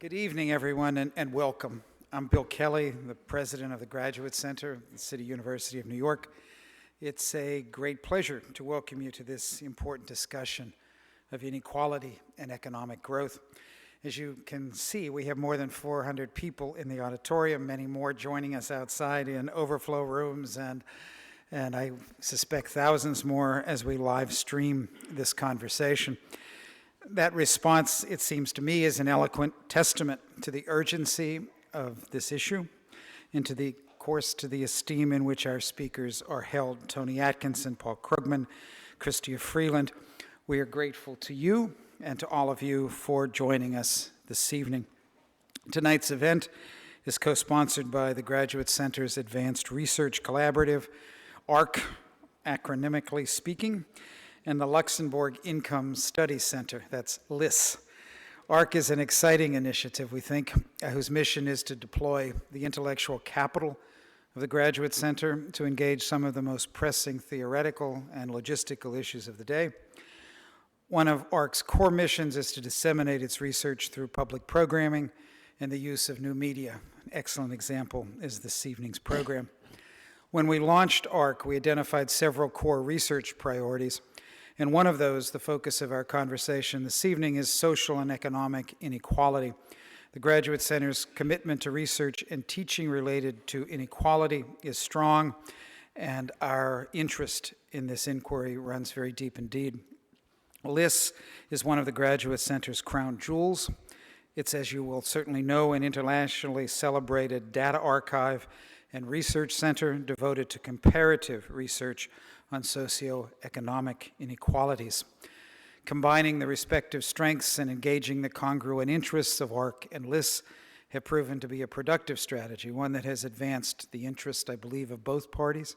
Good evening, everyone, and welcome. I'm Bill Kelly, the president of the Graduate Center at the City University of New York. It's a great pleasure to welcome you to this important discussion of inequality and economic growth. As you can see, we have more than 400 people in the auditorium, many more joining us outside in overflow rooms, and I suspect thousands more as we live stream this conversation. That response, it seems to me, is an eloquent testament to the urgency of this issue and to the esteem in which our speakers are held. Tony Atkinson, Paul Krugman, Chrystia Freeland, we are grateful to you and to all of you for joining us this evening. Tonight's event is co-sponsored by the Graduate Center's Advanced Research Collaborative, ARC, acronymically speaking, and the Luxembourg Income Study Center, that's LIS. ARC is an exciting initiative, we think, whose mission is to deploy the intellectual capital of the Graduate Center to engage some of the most pressing theoretical and logistical issues of the day. One of ARC's core missions is to disseminate its research through public programming and the use of new media. An excellent example is this evening's program. When we launched ARC, we identified several core research priorities. And one of those, the focus of our conversation this evening, is social and economic inequality. The Graduate Center's commitment to research and teaching related to inequality is strong, and our interest in this inquiry runs very deep indeed. LIS is one of the Graduate Center's crown jewels. It's, as you will certainly know, an internationally celebrated data archive and research center devoted to comparative research on socioeconomic inequalities. Combining the respective strengths and engaging the congruent interests of ARC and LIS have proven to be a productive strategy, one that has advanced the interest, I believe, of both parties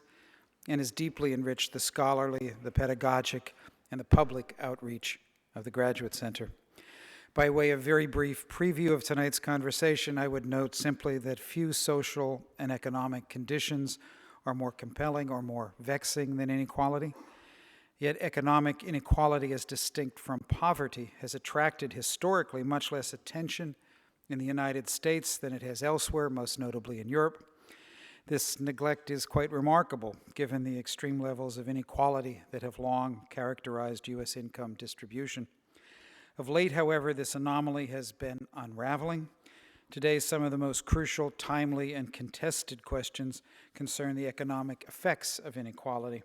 and has deeply enriched the scholarly, the pedagogic, and the public outreach of the Graduate Center. By way of very brief preview of tonight's conversation, I would note simply that few social and economic conditions are more compelling or more vexing than inequality. Yet economic inequality, as distinct from poverty, has attracted historically much less attention in the United States than it has elsewhere, most notably in Europe. This neglect is quite remarkable, given the extreme levels of inequality that have long characterized U.S. income distribution. Of late, however, this anomaly has been unraveling. Today, some of the most crucial, timely, and contested questions concern the economic effects of inequality.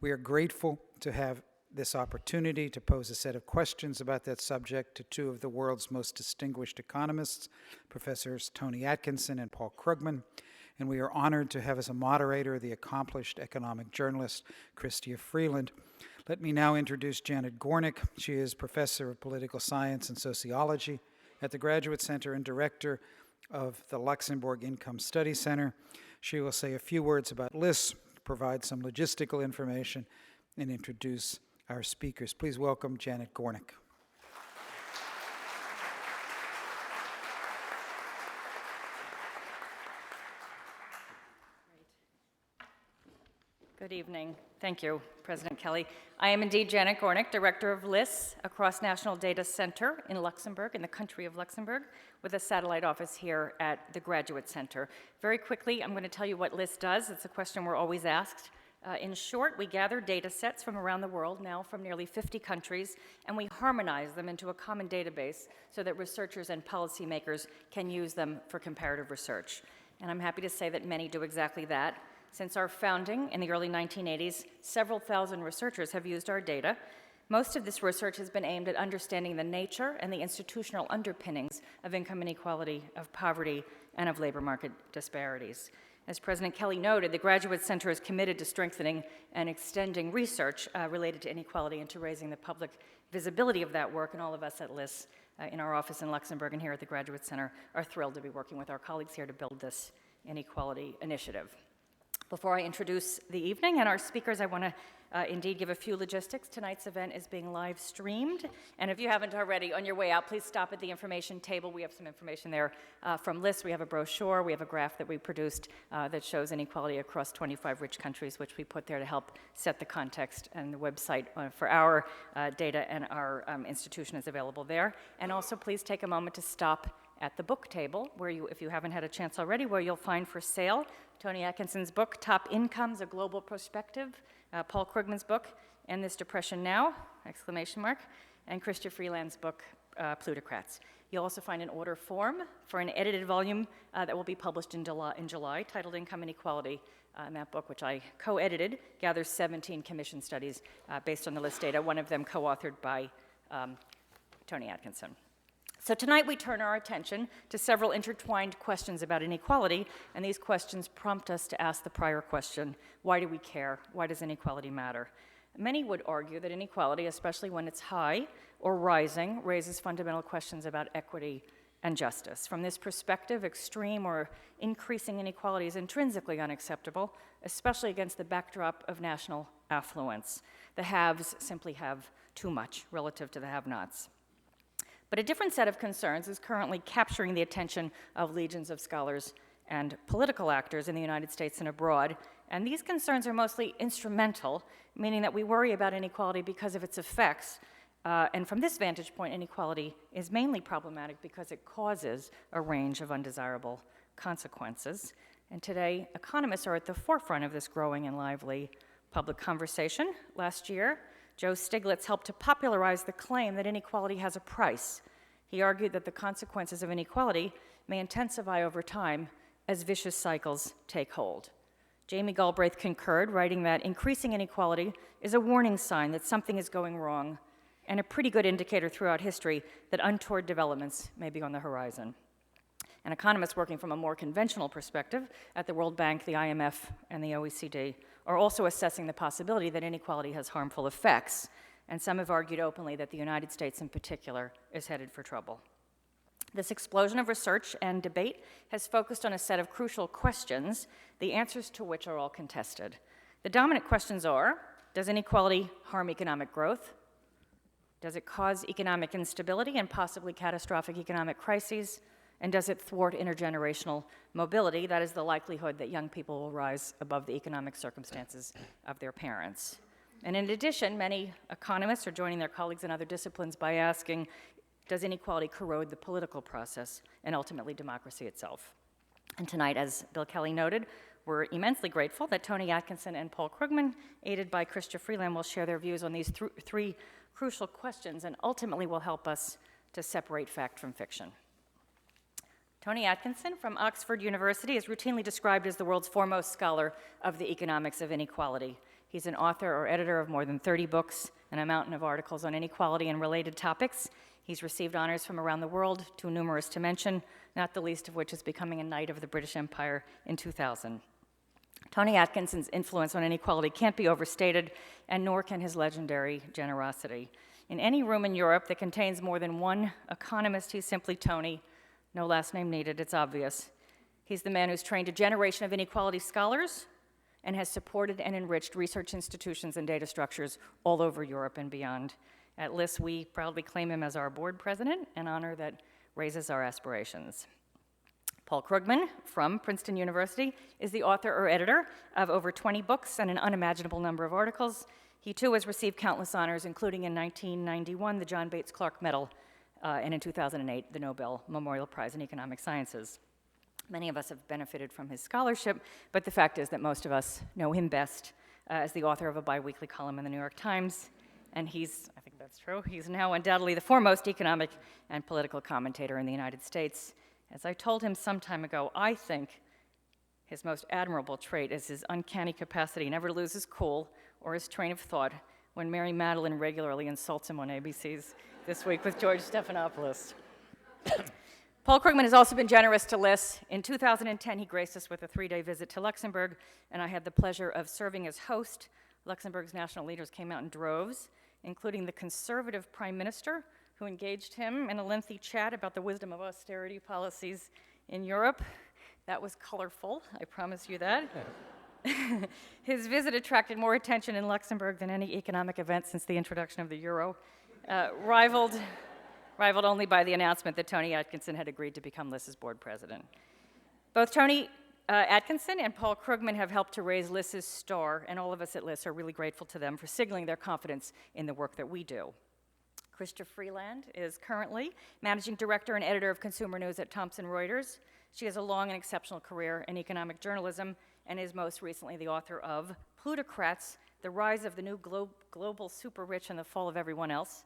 We are grateful to have this opportunity to pose a set of questions about that subject to two of the world's most distinguished economists, Professors Tony Atkinson and Paul Krugman, and we are honored to have as a moderator the accomplished economic journalist, Chrystia Freeland. Let me now introduce Janet Gornick. She is Professor of Political Science and Sociology at the Graduate Center and Director of the Luxembourg Income Study Center. She will say a few words about LIS, provide some logistical information, and introduce our speakers. Please welcome Janet Gornick. Good evening. Thank you, President Kelly. I am indeed Janet Gornick, Director of LIS, a cross-national data center in Luxembourg, in the country of Luxembourg, with a satellite office here at the Graduate Center. Very quickly, I'm going to tell you what LIS does. It's a question we're always asked. In short, we gather data sets from around the world, now from nearly 50 countries, and we harmonize them into a common database so that researchers and policymakers can use them for comparative research. And I'm happy to say that many do exactly that. Since our founding in the early 1980s, several thousand researchers have used our data. Most of this research has been aimed at understanding the nature and the institutional underpinnings of income inequality, of poverty, and of labor market disparities. As President Kelly noted, the Graduate Center is committed to strengthening and extending research related to inequality and to raising the public visibility of that work, and all of us at LIS in our office in Luxembourg and here at the Graduate Center are thrilled to be working with our colleagues here to build this inequality initiative. Before I introduce the evening and our speakers, I want to indeed give a few logistics. Tonight's event is being live streamed, and if you haven't already, on your way out, please stop at the information table. We have some information there from LIS. We have a brochure. We have a graph that we produced that shows inequality across 25 rich countries, which we put there to help set the context, and the website for our data and our institution is available there. And also, please take a moment to stop at the book table, where you, if you haven't had a chance already, where you'll find for sale Tony Atkinson's book, Top Incomes, A Global Perspective, Paul Krugman's book, End This Depression Now, ! And Chrystia Freeland's book, Plutocrats. You'll also find an order form for an edited volume that will be published in July, titled Income Inequality. And that book, which I co-edited, gathers 17 commission studies based on the list data, one of them co-authored by Tony Atkinson. So tonight we turn our attention to several intertwined questions about inequality, and these questions prompt us to ask the prior question: why do we care? Why does inequality matter? Many would argue that inequality, especially when it's high or rising, raises fundamental questions about equity and justice. From this perspective, extreme or increasing inequality is intrinsically unacceptable, especially against the backdrop of national affluence. The haves simply have too much relative to the have-nots. But a different set of concerns is currently capturing the attention of legions of scholars and political actors in the United States and abroad, and these concerns are mostly instrumental, meaning that we worry about inequality because of its effects. And from this vantage point, inequality is mainly problematic because it causes a range of undesirable consequences. And today, economists are at the forefront of this growing and lively public conversation. Last year, Joe Stiglitz helped to popularize the claim that inequality has a price. He argued that the consequences of inequality may intensify over time as vicious cycles take hold. Jamie Galbraith concurred, writing that increasing inequality is a warning sign that something is going wrong, and a pretty good indicator throughout history that untoward developments may be on the horizon. And economists working from a more conventional perspective at the World Bank, the IMF, and the OECD are also assessing the possibility that inequality has harmful effects, and some have argued openly that the United States in particular is headed for trouble. This explosion of research and debate has focused on a set of crucial questions, the answers to which are all contested. The dominant questions are: does inequality harm economic growth? Does it cause economic instability and possibly catastrophic economic crises? And does it thwart intergenerational mobility? That is the likelihood that young people will rise above the economic circumstances of their parents. And in addition, many economists are joining their colleagues in other disciplines by asking, does inequality corrode the political process and ultimately democracy itself? And tonight, as Bill Kelly noted, we're immensely grateful that Tony Atkinson and Paul Krugman, aided by Chrystia Freeland, will share their views on these three crucial questions and ultimately will help us to separate fact from fiction. Tony Atkinson from Oxford University is routinely described as the world's foremost scholar of the economics of inequality. He's an author or editor of more than 30 books and a mountain of articles on inequality and related topics. He's received honors from around the world, too numerous to mention, not the least of which is becoming a Knight of the British Empire in 2000. Tony Atkinson's influence on inequality can't be overstated, and nor can his legendary generosity. In any room in Europe that contains more than one economist, he's simply Tony. No last name needed, it's obvious. He's the man who's trained a generation of inequality scholars and has supported and enriched research institutions and data structures all over Europe and beyond. At LIS, we proudly claim him as our board president, an honor that raises our aspirations. Paul Krugman from Princeton University is the author or editor of over 20 books and an unimaginable number of articles. He too has received countless honors, including in 1991 the John Bates Clark Medal, and in 2008 the Nobel Memorial Prize in Economic Sciences. Many of us have benefited from his scholarship, but the fact is that most of us know him best as the author of a bi-weekly column in the New York Times, and I think that's true, he's now undoubtedly the foremost economic and political commentator in the United States. As I told him some time ago, I think his most admirable trait is his uncanny capacity never to lose his cool or his train of thought when Mary Madeline regularly insults him on ABC's This Week with George Stephanopoulos. Paul Krugman has also been generous to LIS. In 2010, he graced us with a 3-day visit to Luxembourg, and I had the pleasure of serving as host. Luxembourg's national leaders came out in droves, including the conservative prime minister, who engaged him in a lengthy chat about the wisdom of austerity policies in Europe. That was colorful, I promise you that. His visit attracted more attention in Luxembourg than any economic event since the introduction of the euro, rivaled only by the announcement that Tony Atkinson had agreed to become LIS's board president. Both Tony Atkinson and Paul Krugman have helped to raise LIS's star, and all of us at LIS are really grateful to them for signaling their confidence in the work that we do. Krista Freeland is currently Managing Director and Editor of Consumer News at Thomson Reuters. She has a long and exceptional career in economic journalism and is most recently the author of Plutocrats, The Rise of the New Global Super-Rich and the Fall of Everyone Else.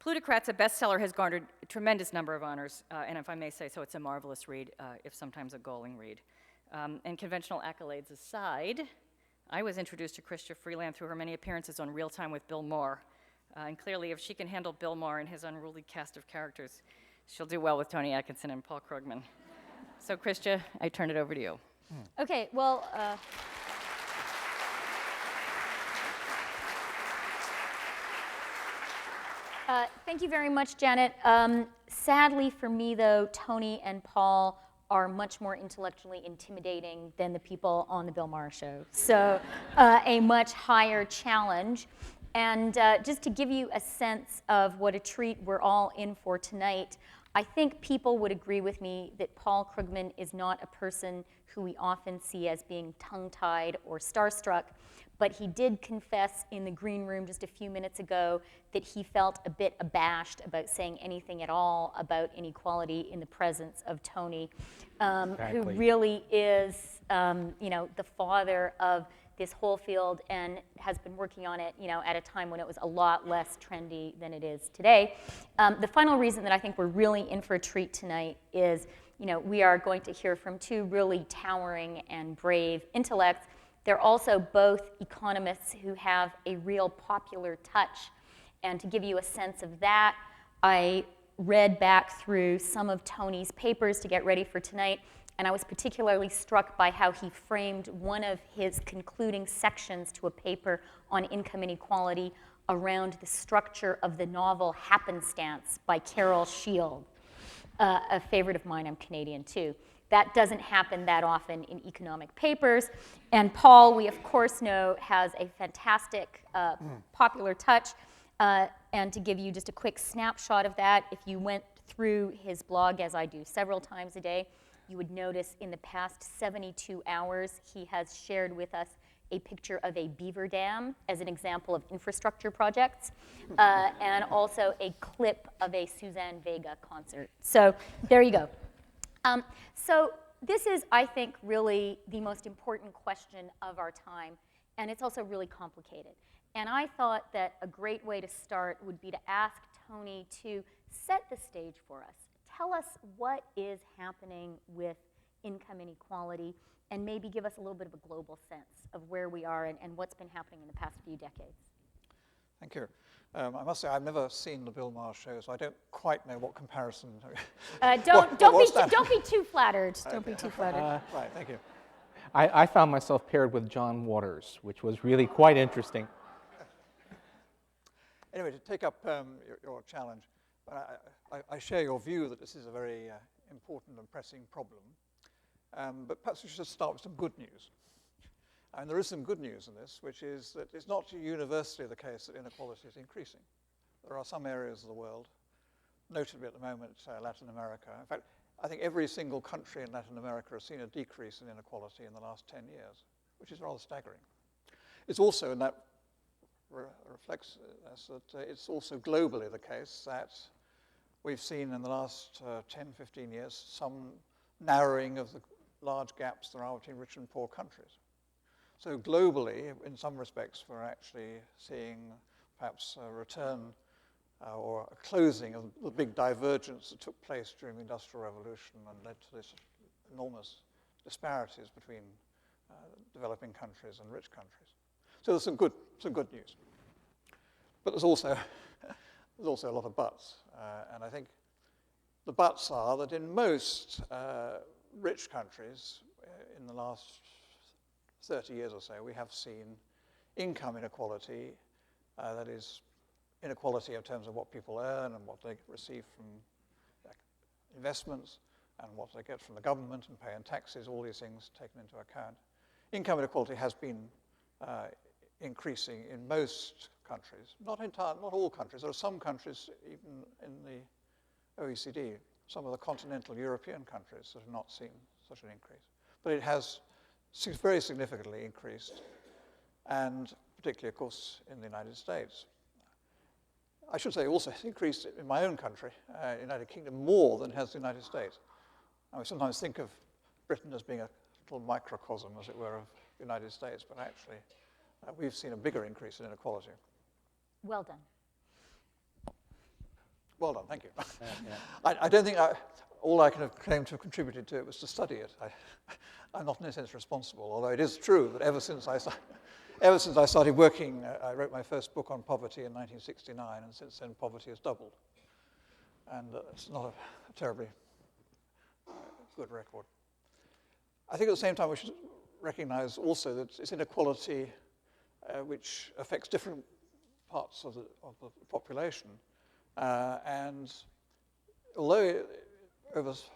Plutocrats, a bestseller, has garnered a tremendous number of honors, and if I may say so, it's a marvelous read, if sometimes a galling read. And conventional accolades aside, I was introduced to Krista Freeland through her many appearances on Real Time with Bill Maher. And clearly, if she can handle Bill Maher and his unruly cast of characters, she'll do well with Tony Atkinson and Paul Krugman. So, Krista, I turn it over to you. Okay, well, thank you very much, Janet. Sadly for me, though, Tony and Paul are much more intellectually intimidating than the people on the Bill Maher show. So a much higher challenge. And just to give you a sense of what a treat we're all in for tonight, I think people would agree with me that Paul Krugman is not a person who we often see as being tongue-tied or starstruck, but he did confess in the green room just a few minutes ago that he felt a bit abashed about saying anything at all about inequality in the presence of Tony, who really is, the father of this whole field and has been working on it, at a time when it was a lot less trendy than it is today. The final reason that I think we're really in for a treat tonight is, we are going to hear from two really towering and brave intellects. They're also both economists who have a real popular touch. And to give you a sense of that, I read back through some of Tony's papers to get ready for tonight, and I was particularly struck by how he framed one of his concluding sections to a paper on income inequality around the structure of the novel Happenstance by Carol Shield, a favorite of mine. I'm Canadian too. That doesn't happen that often in economic papers. And Paul, we of course know, has a fantastic popular touch. And to give you just a quick snapshot of that, if you went through his blog, as I do several times a day, you would notice in the past 72 hours, he has shared with us a picture of a beaver dam as an example of infrastructure projects, and also a clip of a Suzanne Vega concert. So there you go. So this is, I think, really the most important question of our time, and it's also really complicated. And I thought that a great way to start would be to ask Tony to set the stage for us. Tell us what is happening with income inequality, and maybe give us a little bit of a global sense of where we are and what's been happening in the past few decades. Thank you. I must say I've never seen the Bill Maher show, so I don't quite know what comparison. Don't be too flattered. Don't be too flattered. Right, thank you. I found myself paired with John Waters, which was really quite interesting. Anyway, to take up your challenge, I share your view that this is a very important and pressing problem. But perhaps we should start with some good news. And there is some good news in this, which is that it's not universally the case that inequality is increasing. There are some areas of the world, notably at the moment Latin America. In fact, I think every single country in Latin America has seen a decrease in inequality in the last 10 years, which is rather staggering. It's also, and that reflects this, that it's also globally the case that we've seen in the last 10, 15 years some narrowing of the large gaps there are between rich and poor countries. So globally, in some respects, we're actually seeing perhaps a return or a closing of the big divergence that took place during the Industrial Revolution and led to this enormous disparities between developing countries and rich countries. So there's some good news. But there's also a lot of buts. And I think the buts are that in most rich countries in the last 30 years or so, we have seen income inequality, that is inequality in terms of what people earn and what they receive from investments and what they get from the government and pay in taxes, all these things taken into account. Income inequality has been increasing in most countries, not all countries. There are some countries, even in the OECD, some of the continental European countries that have not seen such an increase. But it has very significantly increased, and particularly, of course, in the United States. I should say also has increased in my own country, United Kingdom, more than has the United States. And we sometimes think of Britain as being a little microcosm, as it were, of the United States, but actually we've seen a bigger increase in inequality. Well done. Well done, thank you. Yeah. I don't think all I can have claimed to have contributed to it was to study it. I'm not in a sense responsible, although it is true that ever since I started working, I wrote my first book on poverty in 1969, and since then poverty has doubled. And it's not a terribly good record. I think at the same time we should recognize also that it's inequality which affects different parts of the population. And although over, say,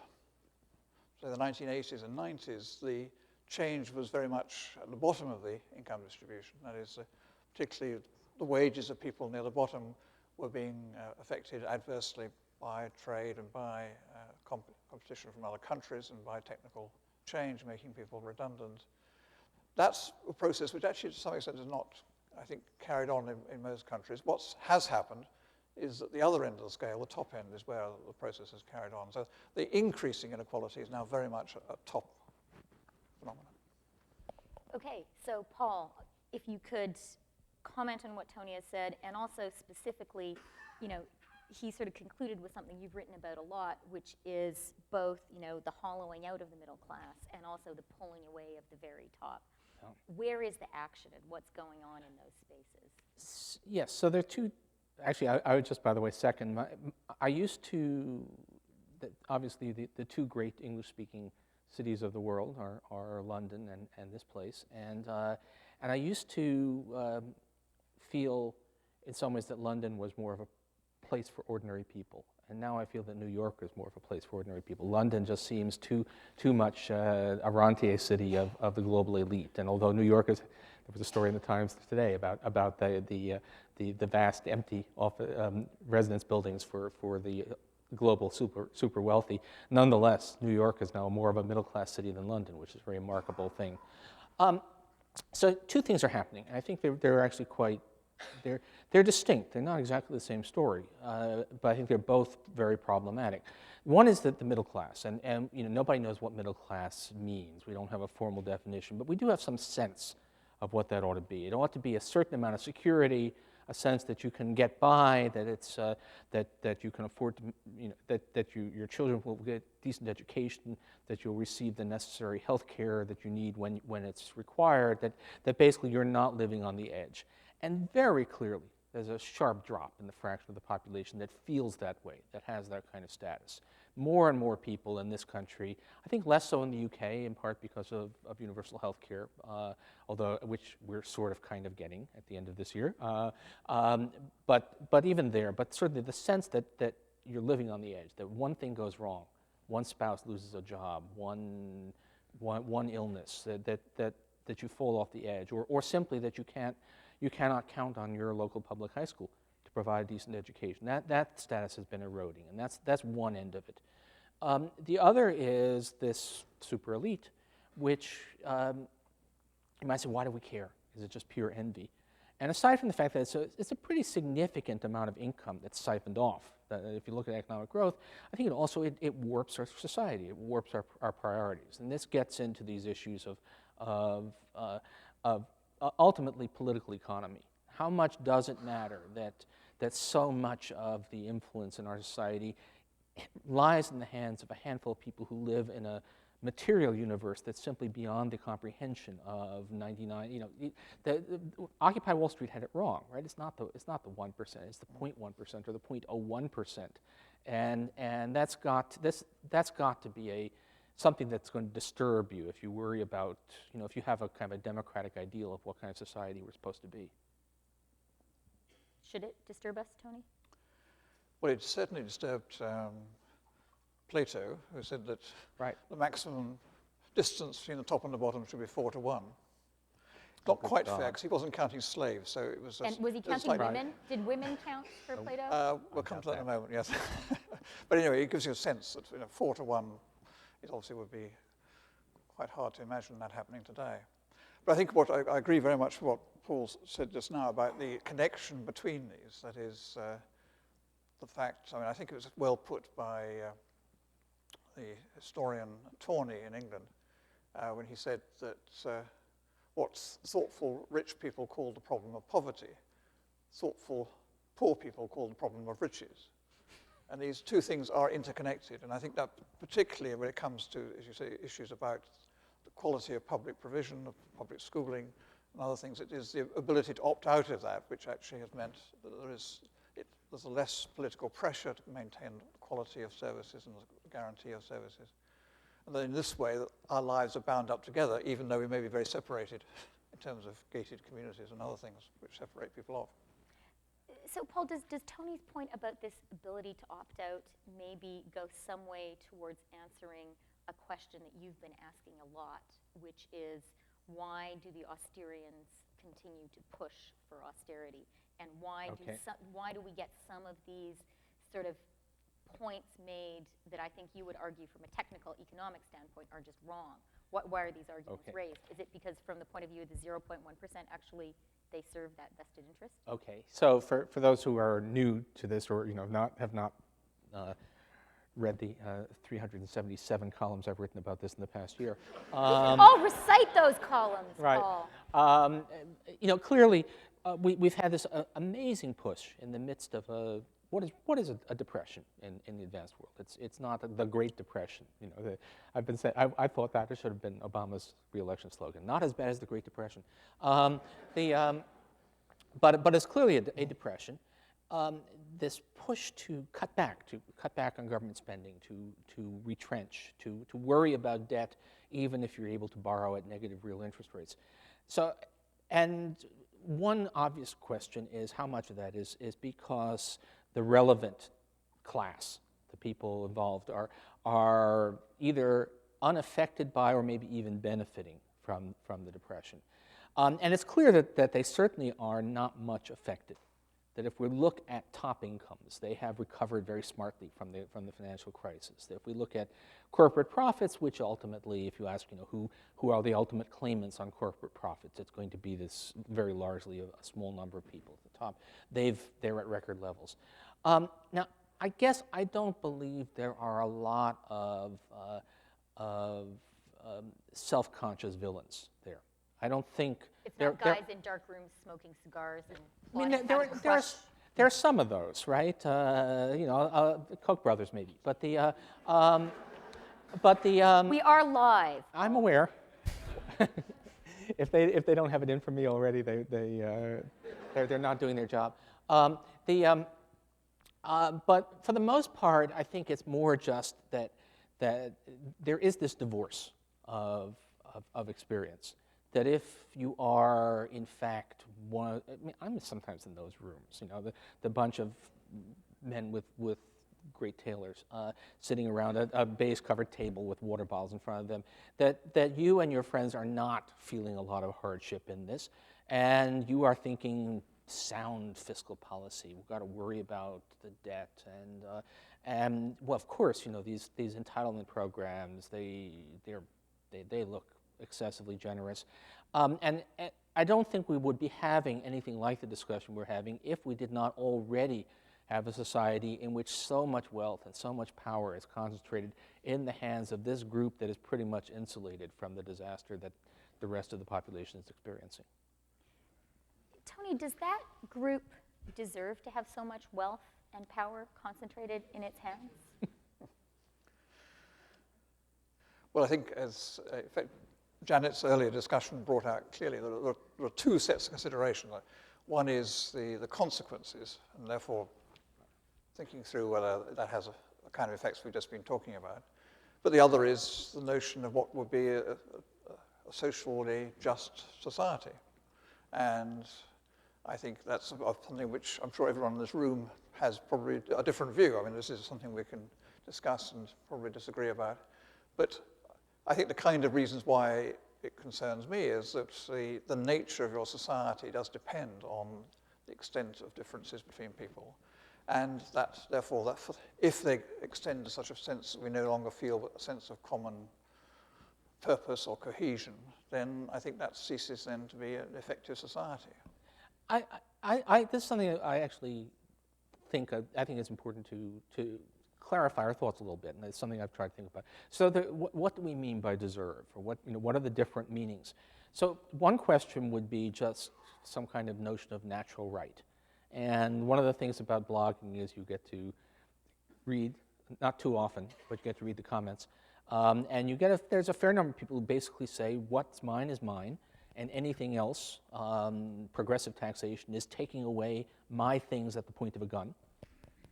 the 1980s and 90s, the change was very much at the bottom of the income distribution. That is, particularly the wages of people near the bottom were being affected adversely by trade and by competition from other countries and by technical change, making people redundant. That's a process which actually to some extent is not, I think, carried on in most countries. What has happened is at the other end of the scale, the top end, is where the process is carried on. So the increasing inequality is now very much a top phenomenon. Okay, so Paul, if you could comment on what Tony has said, and also specifically, he sort of concluded with something you've written about a lot, which is both, the hollowing out of the middle class and also the pulling away of the very top. Yeah. Where is the action and what's going on in those spaces? Yes, so there are two. Actually, I would just, by the way, second. I used to, obviously, the two great English-speaking cities of the world are London and this place, and I used to feel, in some ways, that London was more of a place for ordinary people, and now I feel that New York is more of a place for ordinary people. London just seems too much a rentier city of the global elite, and although New York is, there was a story in the Times today about the vast empty residence buildings for the global super wealthy. Nonetheless, New York is now more of a middle class city than London, which is a very remarkable thing. So two things are happening, and I think they're actually quite, they're distinct. They're not exactly the same story, but I think they're both very problematic. One is that the middle class, and nobody knows what middle class means. We don't have a formal definition, but we do have some sense of what that ought to be. It ought to be a certain amount of security, a sense that you can get by, that it's that you can afford to, that your children will get decent education, that you'll receive the necessary health care that you need when it's required, that basically you're not living on the edge. And very clearly, there's a sharp drop in the fraction of the population that feels that way, that has that kind of status. More and more people in this country, I think less so in the UK, in part because of universal health care, which we're sort of kind of getting at the end of this year. But even there, but certainly the sense that you're living on the edge, that one thing goes wrong, one spouse loses a job, one illness, that you fall off the edge, or simply that you cannot count on your local public high school to provide decent education. That status has been eroding, and that's one end of it. The other is this super elite, which you might say, why do we care? Is it just pure envy? And aside from the fact that it's a pretty significant amount of income that's siphoned off, if you look at economic growth, I think it warps our society, it warps our priorities. And this gets into these issues of ultimately political economy. How much does it matter that so much of the influence in our society lies in the hands of a handful of people who live in a material universe that's simply beyond the comprehension of 99. Occupy Wall Street had it wrong, right? It's not the 1%. It's the 0.1% or the 0.01%, and that's got to be something that's going to disturb you if you worry about, if you have a kind of a democratic ideal of what kind of society we're supposed to be. Should it disturb us, Tony? Well, it certainly disturbed Plato, who said that the maximum distance between the top and the bottom should be 4 to 1. Not quite fair, because he wasn't counting slaves, so it was just... And was he counting women? Did women count for Plato? We'll come to that in a moment, yes. But anyway, it gives you a sense that 4 to 1, it obviously would be quite hard to imagine that happening today. But I think I agree very much with what Paul said just now about the connection between these. That is, the fact, I mean, I think it was well put by the historian Tony in England when he said that what thoughtful rich people call the problem of poverty, thoughtful poor people call the problem of riches. And these two things are interconnected. And I think that particularly when it comes to, as you say, issues about the quality of public provision, of public schooling, and other things, it is the ability to opt out of that which actually has meant that there's a less political pressure to maintain quality of services and the guarantee of services. And then in this way, our lives are bound up together, even though we may be very separated in terms of gated communities and other things which separate people off. So Paul, does Tony's point about this ability to opt out maybe go some way towards answering a question that you've been asking a lot, which is why do the Austerians continue to push for austerity? And why do we get some of these sort of points made that I think you would argue from a technical economic standpoint are just wrong? Why are these arguments raised? Is it because from the point of view of the 0.1% actually they serve that vested interest? Okay, so for those who are new to this or have not read the 377 columns I've written about this in the past year. Oh, recite those columns, right. Paul. Clearly we've had this amazing push in the midst of what is a depression in the advanced world? It's not the Great Depression. I've been saying I thought that should have been Obama's re-election slogan. Not as bad as the Great Depression, but it's clearly a depression. This push to cut back on government spending, to retrench, to worry about debt, even if you're able to borrow at negative real interest rates. So, and one obvious question is how much of that is because the relevant class, the people involved, are either unaffected by or maybe even benefiting from the depression. And it's clear that they certainly are not much affected. That if we look at top incomes, they have recovered very smartly from the financial crisis. That if we look at corporate profits, which ultimately, if you ask, who are the ultimate claimants on corporate profits, it's going to be this very largely a small number of people at the top. They're at record levels. Now, I guess I don't believe there are a lot of self-conscious villains there. I don't think it's not guys in dark rooms smoking cigars and there are some of those, right? Koch brothers maybe, but the we are live. I'm aware. If they don't have it in for me already, they're not doing their job. But for the most part, I think it's more just that there is this divorce of experience. That if you are, in fact, I'm sometimes in those rooms, the bunch of men with great tailors sitting around a baize-covered table with water bottles in front of them, that you and your friends are not feeling a lot of hardship in this, and you are thinking sound fiscal policy. We've got to worry about the debt, and well, of course, these entitlement programs, they look excessively generous. And I don't think we would be having anything like the discussion we're having if we did not already have a society in which so much wealth and so much power is concentrated in the hands of this group that is pretty much insulated from the disaster that the rest of the population is experiencing. Tony, does that group deserve to have so much wealth and power concentrated in its hands? Well, I think as in fact, Janet's earlier discussion brought out clearly that there are two sets of consideration. One is the consequences, and therefore thinking through whether that has a kind of effects we've just been talking about. But the other is the notion of what would be a socially just society. And I think that's something which I'm sure everyone in this room has probably a different view. I mean, this is something we can discuss and probably disagree about. But I think the kind of reasons why it concerns me is that the nature of your society does depend on the extent of differences between people. And that, therefore, if they extend to such a sense that we no longer feel a sense of common purpose or cohesion, then I think that ceases then to be an effective society. This is something that I actually think it's important to clarify our thoughts a little bit, and it's something I've tried to think about. So what do we mean by deserve, or what are the different meanings? So one question would be just some kind of notion of natural right. And one of the things about blogging is you get to read, not too often, but you get to read the comments. And there's a fair number of people who basically say, what's mine is mine, and anything else, progressive taxation, is taking away my things at the point of a gun.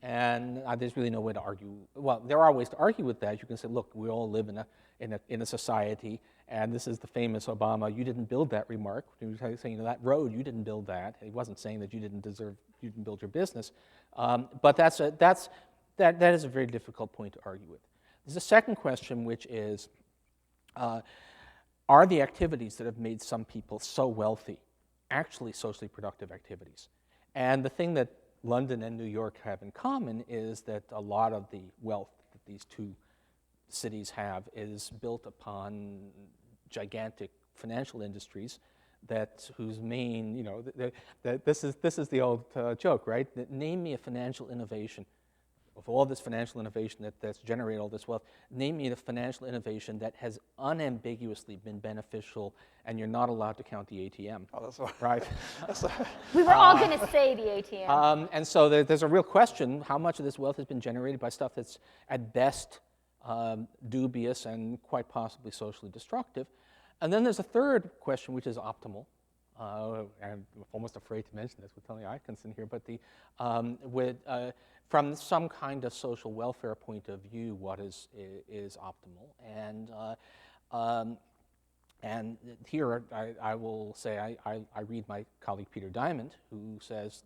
And there's really no way to argue. Well, there are ways to argue with that. You can say, look, we all live in a society, and this is the famous Obama, you didn't build that remark. He was saying, that road, you didn't build that. He wasn't saying that you didn't build your business. But that is a very difficult point to argue with. There's a second question, which is, are the activities that have made some people so wealthy actually socially productive activities? And the thing that London and New York have in common is that a lot of the wealth that these two cities have is built upon gigantic financial industries whose main, this is the old joke, right? Name me a financial innovation. Of all this financial innovation that's generated all this wealth, name me a financial innovation that has unambiguously been beneficial, and you're not allowed to count the ATM. Oh, that's right. Right? We were all going to say the ATM. And so there's a real question, how much of this wealth has been generated by stuff that's at best dubious and quite possibly socially destructive? And then there's a third question, which is optimal. I'm almost afraid to mention this with Tony Atkinson here, but from some kind of social welfare point of view, what is optimal? And here I will say I read my colleague Peter Diamond, who says,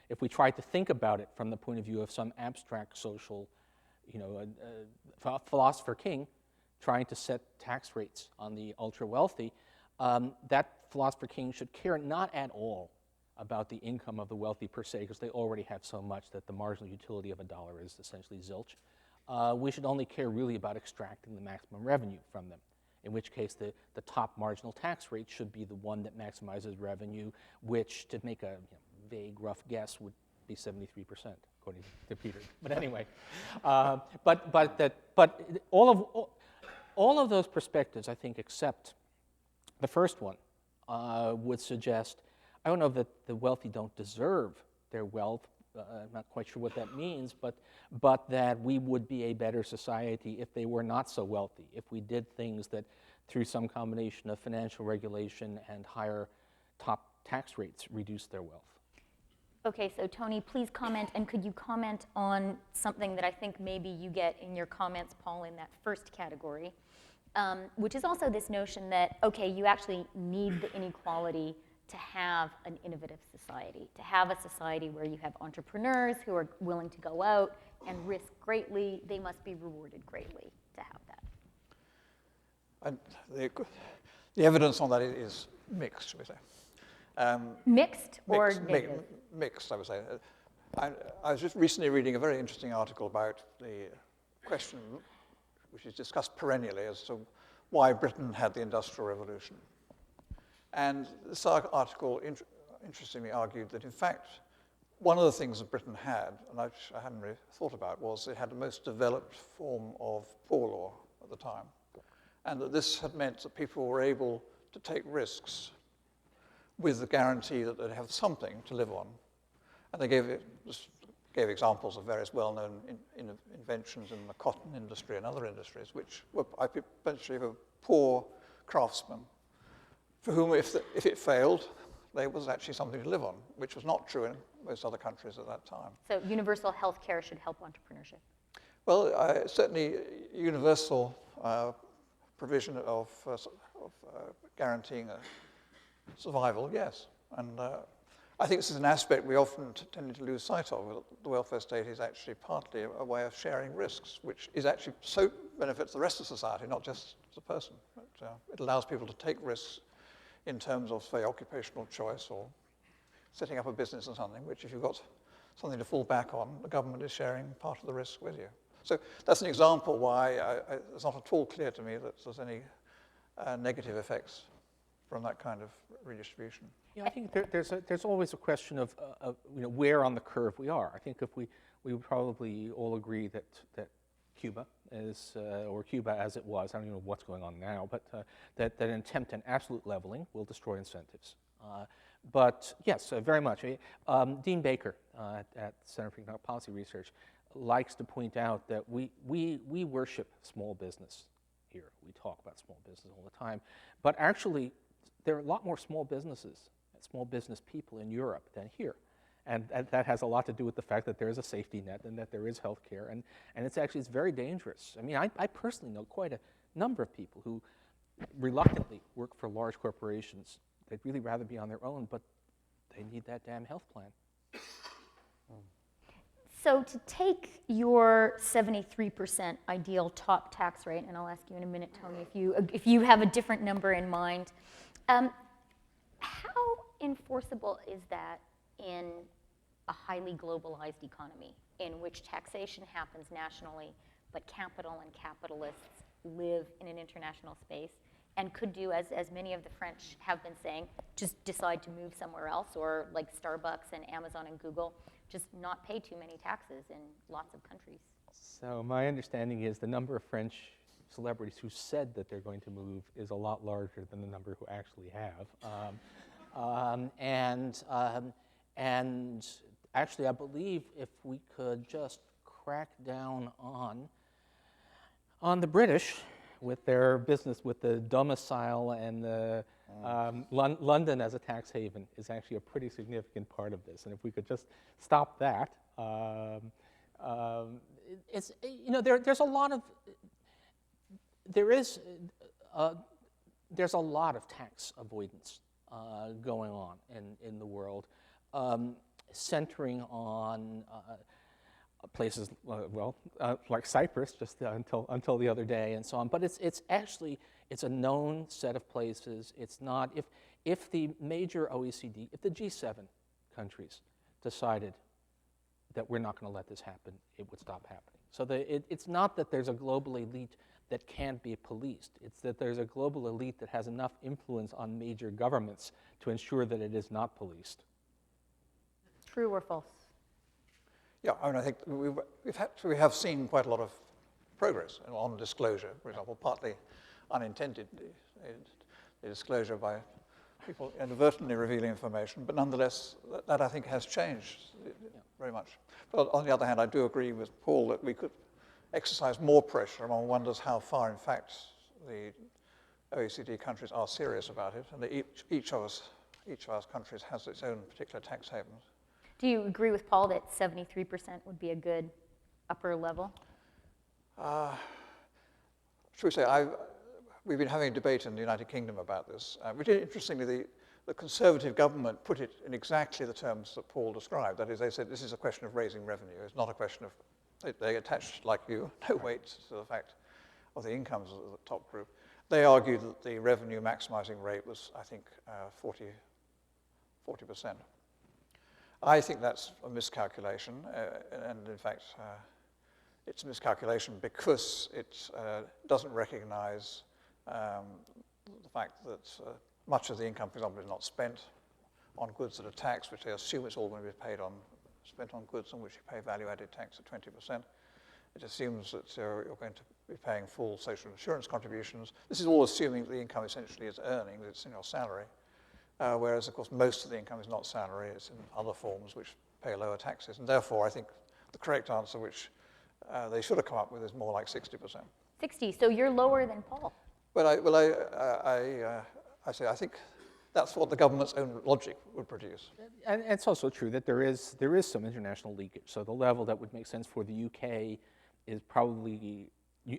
if we try to think about it from the point of view of some abstract social, philosopher king trying to set tax rates on the ultra wealthy, that philosopher king should care not at all about the income of the wealthy per se, because they already have so much that the marginal utility of a dollar is essentially zilch. We should only care really about extracting the maximum revenue from them, in which case the top marginal tax rate should be the one that maximizes revenue, which, to make a vague, rough guess, would be 73%, according to Peter. But anyway, but all of those perspectives, I think, except the first one, would suggest, I don't know that the wealthy don't deserve their wealth. I'm not quite sure what that means, but that we would be a better society if they were not so wealthy, if we did things that, through some combination of financial regulation and higher top tax rates, reduce their wealth. Okay, so Tony, please comment, and could you comment on something that I think maybe you get in your comments, Paul, in that first category, which is also this notion that, okay, you actually need the inequality to have an innovative society, to have a society where you have entrepreneurs who are willing to go out and risk greatly. They must be rewarded greatly to have that. And the evidence on that is mixed, shall we say. Mixed or negative? Mixed, I would say. I was just recently reading a very interesting article about the question, which is discussed perennially, as to why Britain had the Industrial Revolution. And this article interestingly argued that, in fact, one of the things that Britain had, and I hadn't really thought about, was it had the most developed form of poor law at the time. And that this had meant that people were able to take risks with the guarantee that they'd have something to live on. And they gave examples of various well-known inventions in the cotton industry and other industries, which were eventually for poor craftsmen, for whom, if it failed, there was actually something to live on, which was not true in most other countries at that time. So universal health care should help entrepreneurship? Well, certainly universal provision of guaranteeing survival, yes. And I think this is an aspect we often tend to lose sight of. The welfare state is actually partly a way of sharing risks, which is actually so benefits the rest of society, not just the person. But, it allows people to take risks in terms of, say, occupational choice or setting up a business or something, which if you've got something to fall back on, the government is sharing part of the risk with you. So that's an example why it's not at all clear to me that there's any negative effects from that kind of redistribution. Yeah, I think there's always a question of where on the curve we are. I think if we would probably all agree that Cuba is, or Cuba as it was, I don't even know what's going on now, but that an attempt at absolute leveling will destroy incentives. But yes, very much. Dean Baker at the Center for Economic Policy Research likes to point out that we worship small business here. We talk about small business all the time, but actually there are a lot more small businesses, small business people in Europe than here. And that has a lot to do with the fact that there is a safety net and that there is health care. And it's very dangerous. I mean, I personally know quite a number of people who reluctantly work for large corporations. They'd really rather be on their own, but they need that damn health plan. So to take your 73% ideal top tax rate, and I'll ask you in a minute, Tony, if you have a different number in mind, how enforceable is that in a highly globalized economy in which taxation happens nationally, but capital and capitalists live in an international space and could do, as many of the French have been saying, just decide to move somewhere else, or like Starbucks and Amazon and Google, just not pay too many taxes in lots of countries? So my understanding is the number of French celebrities who said that they're going to move is a lot larger than the number who actually have. And actually, I believe if we could just crack down on the British with their business, with the domicile and the London as a tax haven is actually a pretty significant part of this. And if we could just stop that, there's a lot of there's a lot of tax avoidance going on in the world, centering on places like Cyprus, just until the other day, and so on. But it's a known set of places. It's not if the major OECD, if the G7 countries decided that we're not going to let this happen, it would stop happening. So it's not that there's a global elite that can't be policed. It's that there's a global elite that has enough influence on major governments to ensure that it is not policed. True or false? Yeah, I mean, I think we have seen quite a lot of progress on disclosure, for example, partly unintended disclosure by people inadvertently revealing information, but nonetheless, that I think has changed very much. But on the other hand, I do agree with Paul that we could exercise more pressure, and one wonders how far, in fact, the OECD countries are serious about it, and that each of our countries has its own particular tax havens. Do you agree with Paul that 73% would be a good upper level? Should we say, we've been having a debate in the United Kingdom about this. Which, interestingly, the Conservative government put it in exactly the terms that Paul described. That is, they said this is a question of raising revenue. It's not a question of, they attached, like you, no weight to the fact of the incomes of the top group. They argued that the revenue maximizing rate was, I think, 40%. I think that's a miscalculation, and in fact, it's a miscalculation because it doesn't recognize the fact that much of the income, for example, is not spent on goods that are taxed, which they assume it's all going to be spent on goods on which you pay value-added tax at 20%. It assumes that you're going to be paying full social insurance contributions. This is all assuming that the income essentially is earnings, it's in your salary. Whereas, of course, most of the income is not salary, it's in other forms which pay lower taxes. And therefore, I think the correct answer, which they should have come up with, is more like 60%. 60, so you're lower than Paul. But I say I think that's what the government's own logic would produce. And it's also true that there is some international leakage. So the level that would make sense for the UK is probably,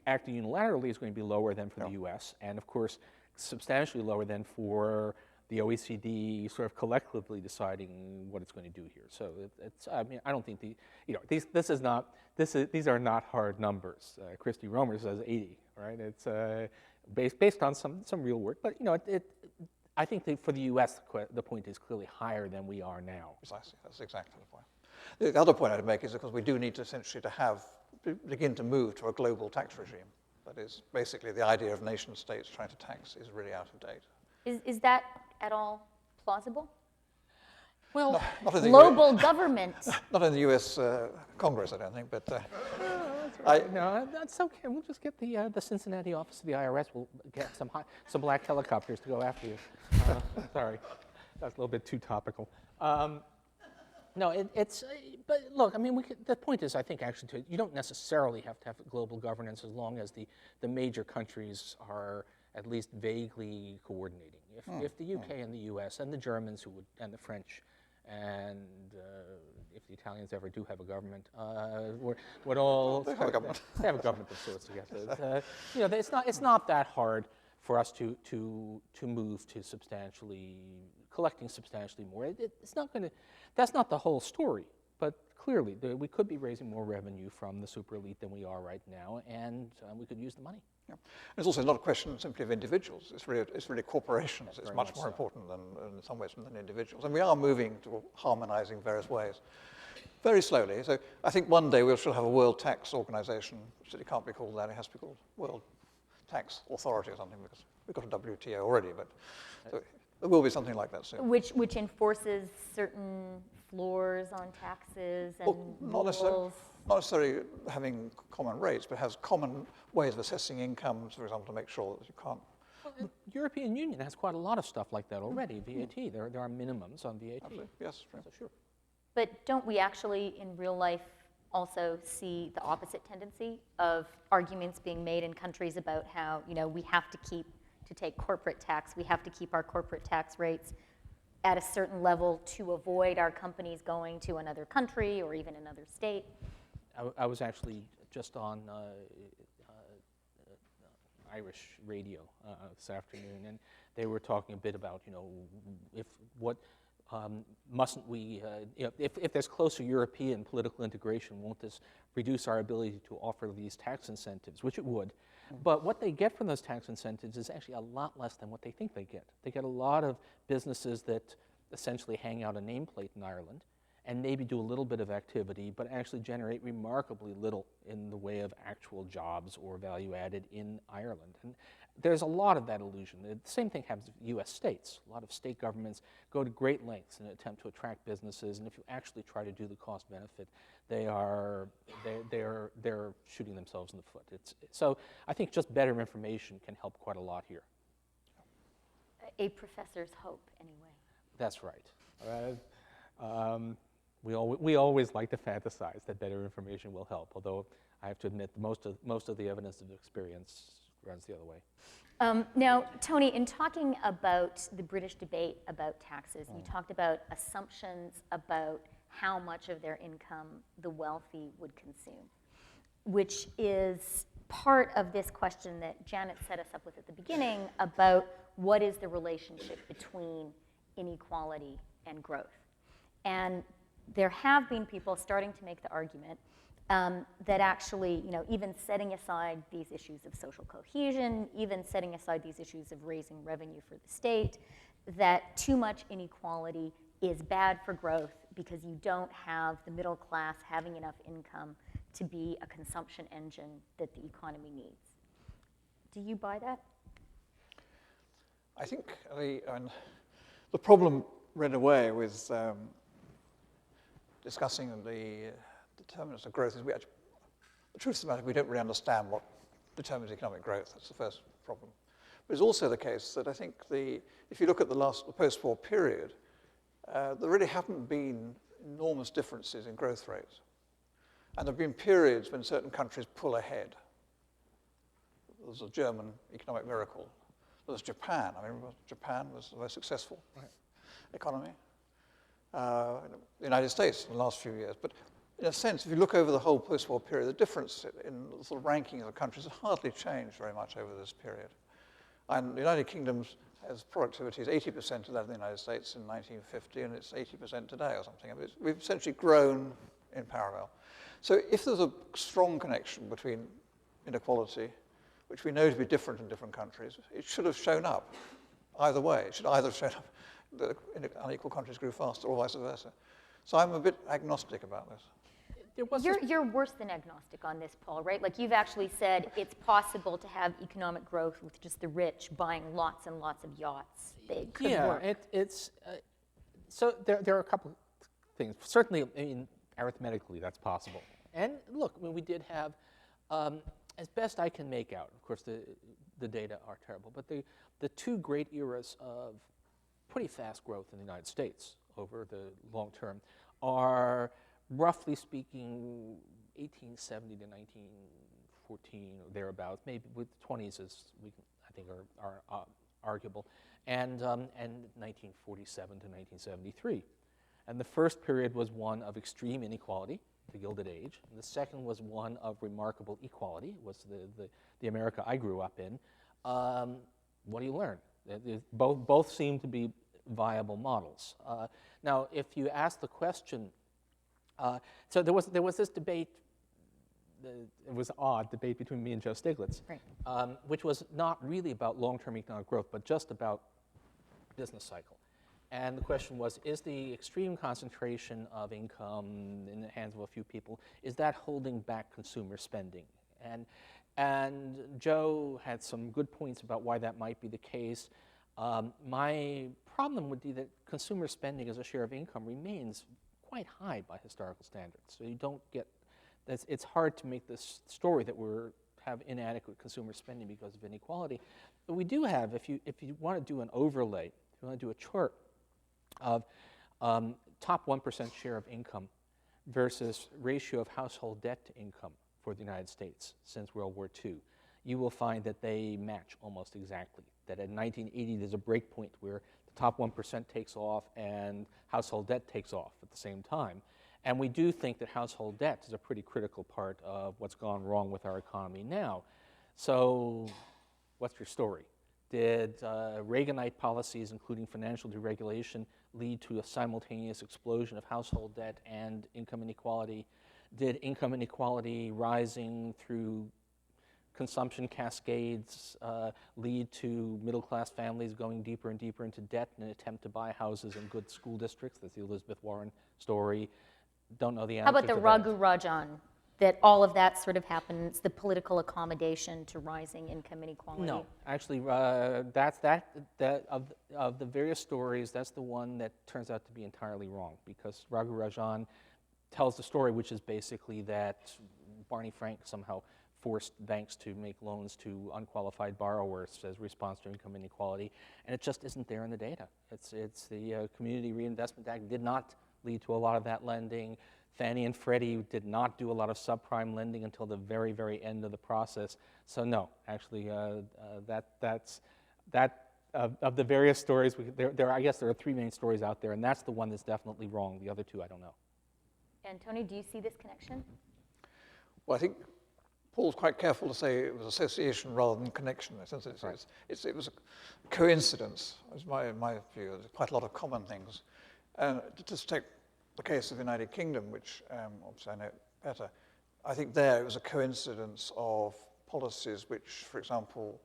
acting unilaterally, is going to be lower than for the US. And of course, substantially lower than for the OECD sort of collectively deciding what it's going to do here. So I mean, I don't think these are not hard numbers. Christy Romer says 80, right? It's based on some real work, but I think that for the U.S. the point is clearly higher than we are now. Precisely, that's exactly the point. The other point I'd make is because we do need to essentially begin to move to a global tax regime. That is, basically the idea of nation states trying to tax is really out of date. Is that at all plausible? Well, Not in the Global government. not in the U.S. Congress, I don't think, but no, that's okay. We'll just get the Cincinnati office of the IRS. We'll get some black helicopters to go after you. Sorry, that's a little bit too topical. No, but look, I mean, the point is, I think, actually, you don't necessarily have to have global governance as long as the major countries are at least vaguely coordinating. If the UK and the US and the Germans and the French and if the Italians ever do have a government, would all they have a government. They have a government of sorts together. You know, it's not that hard for us to move to collecting substantially more. It's not going to. That's not the whole story. But clearly, we could be raising more revenue from the super elite than we are right now, and we could use the money. yeah. It's also not a question simply of individuals. It's really corporations. It's much more important than, in some ways, than individuals. And we are moving to harmonizing various ways, very slowly. So I think one day we shall have a World Tax Organization, which it can't be called that. It has to be called World Tax Authority or something, because we've got a WTO already. But so there will be something like that soon. Which enforces certain floors on taxes and Not necessarily having common rates, but has common ways of assessing incomes, for example, to make sure that you can't. Well, the European Union has quite a lot of stuff like that already. VAT, there are minimums on VAT. Absolutely. Yes, true. So sure. But don't we actually, in real life, also see the opposite tendency of arguments being made in countries about how, we have to take corporate tax, we have to keep our corporate tax rates at a certain level to avoid our companies going to another country or even another state? I was actually just on Irish radio this afternoon, and they were talking a bit about, mustn't we, if there's closer European political integration, won't this reduce our ability to offer these tax incentives, which it would. But what they get from those tax incentives is actually a lot less than what they think they get. They get a lot of businesses that essentially hang out a nameplate in Ireland and maybe do a little bit of activity, but actually generate remarkably little in the way of actual jobs or value added in Ireland. And there's a lot of that illusion. The same thing happens with U.S. states. A lot of state governments go to great lengths in an attempt to attract businesses, and if you actually try to do the cost benefit, they're shooting themselves in the foot. So I think just better information can help quite a lot here. A professor's hope, anyway. That's right. We always like to fantasize that better information will help, although I have to admit most of the evidence of experience runs the other way. Now, Tony, in talking about the British debate about taxes, you talked about assumptions about how much of their income the wealthy would consume, which is part of this question that Janet set us up with at the beginning about what is the relationship between inequality and growth. And there have been people starting to make the argument that actually, even setting aside these issues of social cohesion, even setting aside these issues of raising revenue for the state, that too much inequality is bad for growth because you don't have the middle class having enough income to be a consumption engine that the economy needs. Do you buy that? I think the problem ran away with discussing the determinants of growth is the truth of the matter, we don't really understand what determines economic growth. That's the first problem. But it's also the case that I think if you look at the post-war period, there really haven't been enormous differences in growth rates. And there have been periods when certain countries pull ahead. There's a German economic miracle. There's Japan. I mean, Japan was the most successful economy. The United States in the last few years. But in a sense, if you look over the whole post-war period, the difference in the sort of ranking of the countries has hardly changed very much over this period. And the United Kingdom's productivity is 80% of that of the United States in 1950, and it's 80% today or something. I mean, we've essentially grown in parallel. So if there's a strong connection between inequality, which we know to be different in different countries, it should have shown up either way. It should either have shown up that unequal countries grew faster or vice versa. So I'm a bit agnostic about this. You're worse than agnostic on this, Paul, right? Like you've actually said it's possible to have economic growth with just the rich buying lots and lots of yachts. It could work. So there are a couple of things. Certainly, I mean, arithmetically, that's possible. And look, I mean, we did have, as best I can make out, of course, the data are terrible, but the two great eras of pretty fast growth in the United States over the long term are, roughly speaking, 1870 to 1914 or thereabouts, maybe with the 20s as I think are arguable, and 1947 to 1973. And the first period was one of extreme inequality, the Gilded Age, and the second was one of remarkable equality, was the America I grew up in. What do you learn? Both seem to be viable models. Now, if you ask the question, so there was this debate, it was an odd debate between me and Joe Stiglitz, Right. which was not really about long-term economic growth, but just about business cycle. And the question was, is the extreme concentration of income in the hands of a few people, is that holding back consumer spending? And Joe had some good points about why that might be the case. My problem would be that consumer spending as a share of income remains quite high by historical standards. So you don't get, it's hard to make this story that have inadequate consumer spending because of inequality. But we do have, if you want to do an overlay, if you want to do a chart of top 1% share of income versus ratio of household debt to income for the United States since World War II, you will find that they match almost exactly. That in 1980, there's a break point where the top 1% takes off and household debt takes off at the same time. And we do think that household debt is a pretty critical part of what's gone wrong with our economy now. So what's your story? Did Reaganite policies, including financial deregulation, lead to a simultaneous explosion of household debt and income inequality? Did income inequality rising through consumption cascades lead to middle-class families going deeper and deeper into debt in an attempt to buy houses in good school districts? That's the Elizabeth Warren story. Don't know the answer. How about the to Raghu Rajan, that all of that sort of happens, the political accommodation to rising income inequality? No, actually, of the various stories, that's the one that turns out to be entirely wrong, because Raghu Rajan tells the story, which is basically that Barney Frank somehow forced banks to make loans to unqualified borrowers as a response to income inequality, and it just isn't there in the data. It's the Community Reinvestment Act did not lead to a lot of that lending. Fannie and Freddie did not do a lot of subprime lending until the very, very end of the process. So no, actually, that's of the various stories. I guess there are three main stories out there, and that's the one that's definitely wrong. The other two, I don't know. And Tony, do you see this connection? Well, I think Paul's quite careful to say it was association rather than connection. Since it was a coincidence, is my view. There's quite a lot of common things. And just take the case of the United Kingdom, which obviously I know better. I think there it was a coincidence of policies which, for example,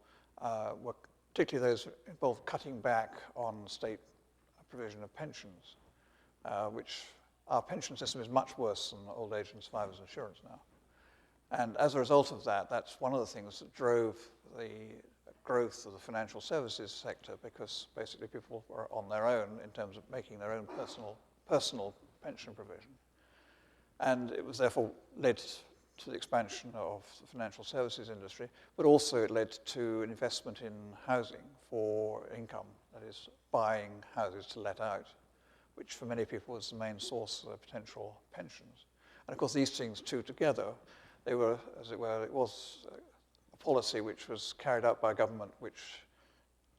were particularly those involved cutting back on state provision of pensions, which our pension system is much worse than old age and survivors insurance now. And as a result of that, that's one of the things that drove the growth of the financial services sector, because basically people were on their own in terms of making their own personal pension provision. And it was therefore led to the expansion of the financial services industry, but also it led to an investment in housing for income, that is, buying houses to let out, which for many people was the main source of their potential pensions. And of course, these things two together, they were, as it were, it was a policy which was carried out by a government which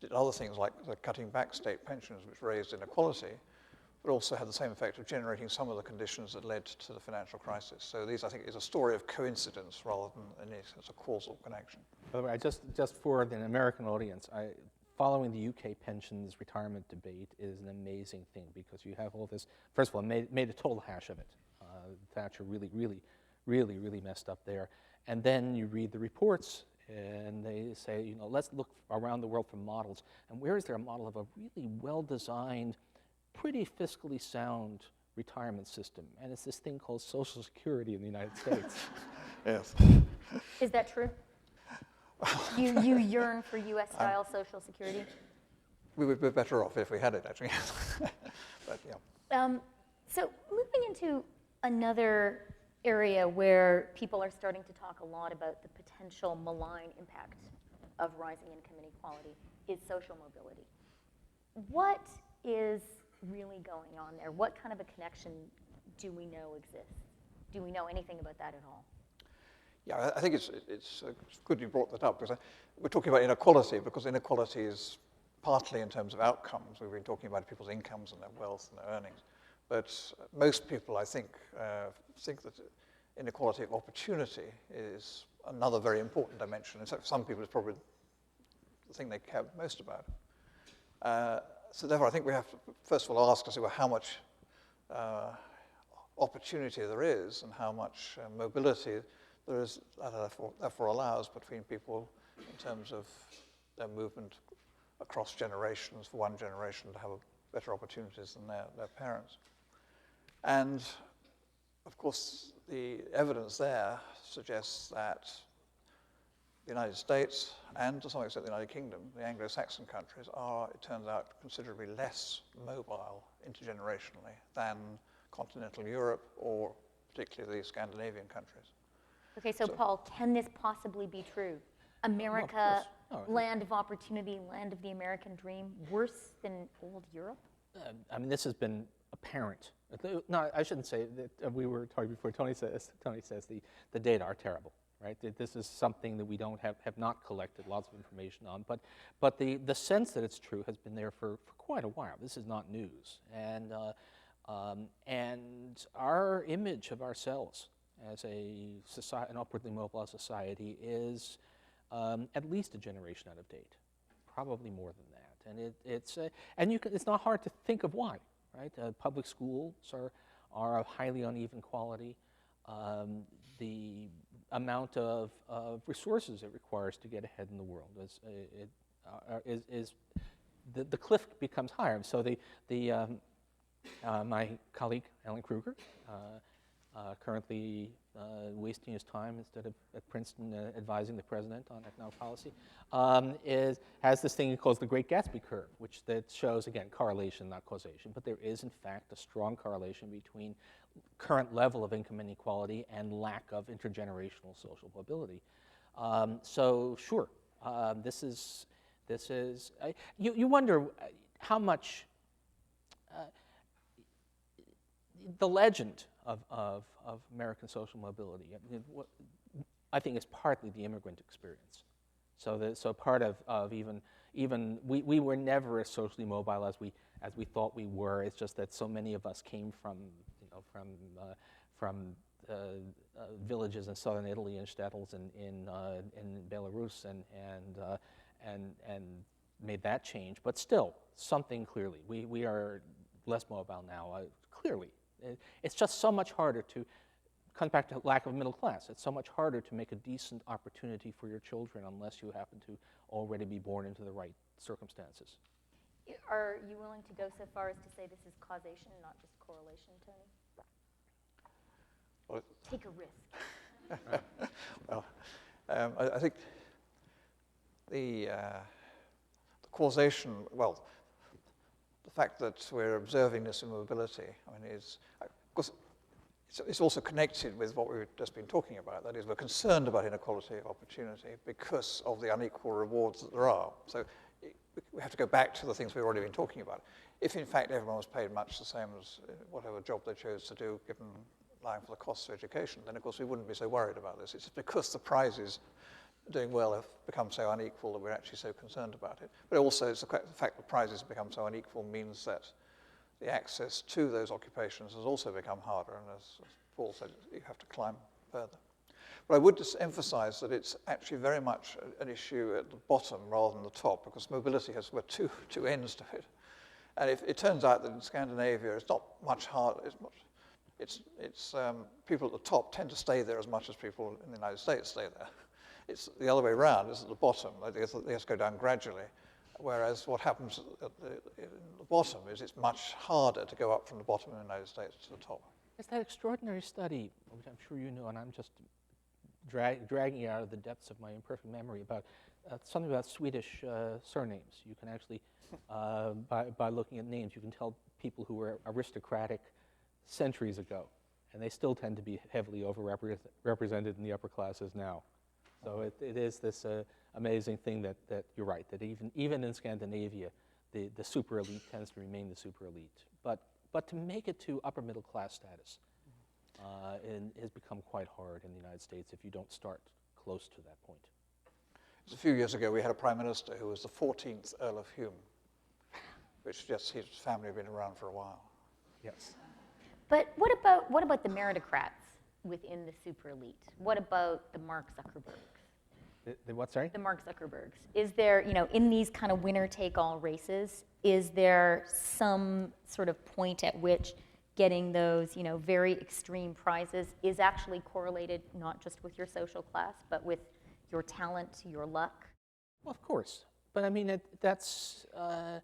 did other things like the cutting back state pensions, which raised inequality, but also had the same effect of generating some of the conditions that led to the financial crisis. So these, I think, is a story of coincidence rather than any sense of causal connection. By the way, just for the American audience, following the UK pensions retirement debate is an amazing thing, because you have all this. First of all, made a total hash of it. Thatcher really messed up there. And then you read the reports, and they say, let's look around the world for models. And where is there a model of a really well-designed, pretty fiscally sound retirement system? And it's this thing called Social Security in the United States. Yes. Is that true? You yearn for U.S.-style Social Security? We would be better off if we had it, actually. But yeah. So moving into another area where people are starting to talk a lot about the potential malign impact of rising income inequality is social mobility. What is really going on there? What kind of a connection do we know exists? Do we know anything about that at all? Yeah, I think it's good you brought that up, because we're talking about inequality, because inequality is partly in terms of outcomes. We've been talking about people's incomes and their wealth and their earnings. But most people, I think that inequality of opportunity is another very important dimension. In fact, for some people, it's probably the thing they care most about. So therefore, I think we have to, first of all, ask ourselves, well, how much opportunity there is and how much mobility there is that therefore allows between people in terms of their movement across generations, for one generation to have better opportunities than their parents. And of course, the evidence there suggests that the United States and to some extent the United Kingdom, the Anglo-Saxon countries, are, it turns out, considerably less mobile intergenerationally than continental Europe or particularly the Scandinavian countries. Okay, so Paul, can this possibly be true? America, land of opportunity, land of the American dream, worse than old Europe? I mean, this has been apparent. No, I shouldn't say that. We were talking before. Tony says the data are terrible, right? This is something that we don't have not collected lots of information on. But the sense that it's true has been there for quite a while. This is not news, and our image of ourselves as an upwardly mobile society is at least a generation out of date, probably more than that. And it's not hard to think of why, right? Public schools are of highly uneven quality. The amount of resources it requires to get ahead in the world is the cliff becomes higher. So my colleague Alan Kruger, currently wasting his time instead of at Princeton advising the president on economic policy, has this thing he calls the Great Gatsby curve, which that shows, again, correlation, not causation, but there is, in fact, a strong correlation between current level of income inequality and lack of intergenerational social mobility. So sure, this is you wonder how much the legend of American social mobility, I think, is partly the immigrant experience. So part of even we were never as socially mobile as we thought we were. It's just that so many of us came from villages in southern Italy and shtetls in Belarus and made that change. But still, something clearly we are less mobile now. Clearly. It's just so much harder to, comes back to lack of middle class. It's so much harder to make a decent opportunity for your children unless you happen to already be born into the right circumstances. Are you willing to go so far as to say this is causation, not just correlation, Tony? Well, take a risk. Well, I think the causation, well, the fact that we're observing this in mobility, I mean, is, of course, it's also connected with what we've just been talking about. That is, we're concerned about inequality of opportunity because of the unequal rewards that there are. So we have to go back to the things we've already been talking about. If, in fact, everyone was paid much the same as whatever job they chose to do, given allowing for the costs of education, then, of course, we wouldn't be so worried about this. It's because the prizes doing well have become so unequal that we're actually so concerned about it. But also, it's the fact that prizes have become so unequal means that the access to those occupations has also become harder, and as Paul said, you have to climb further. But I would just emphasize that it's actually very much an issue at the bottom rather than the top, because mobility has two ends to it. And if it turns out that in Scandinavia it's not much harder, people at the top tend to stay there as much as people in the United States stay there. It's the other way around, it's at the bottom. They have to go down gradually. Whereas what happens at the bottom is it's much harder to go up from the bottom in the United States to the top. It's that extraordinary study, which I'm sure you know, and I'm just dragging it out of the depths of my imperfect memory, about something about Swedish surnames. You can actually, by looking at names, you can tell people who were aristocratic centuries ago, and they still tend to be heavily overrepresented in the upper classes now. So it is this amazing thing that you're right, that even in Scandinavia, the super elite tends to remain the super elite. But to make it to upper middle class status has become quite hard in the United States if you don't start close to that point. A few years ago, we had a prime minister who was the 14th Earl of Hume, which suggests his family had been around for a while. Yes. But what about the meritocrats within the super elite? What about the Mark Zuckerbergs? The what, sorry? The Mark Zuckerbergs. Is there, in these kind of winner-take-all races, is there some sort of point at which getting those, very extreme prizes is actually correlated not just with your social class, but with your talent, your luck? Well, of course. But I mean, those are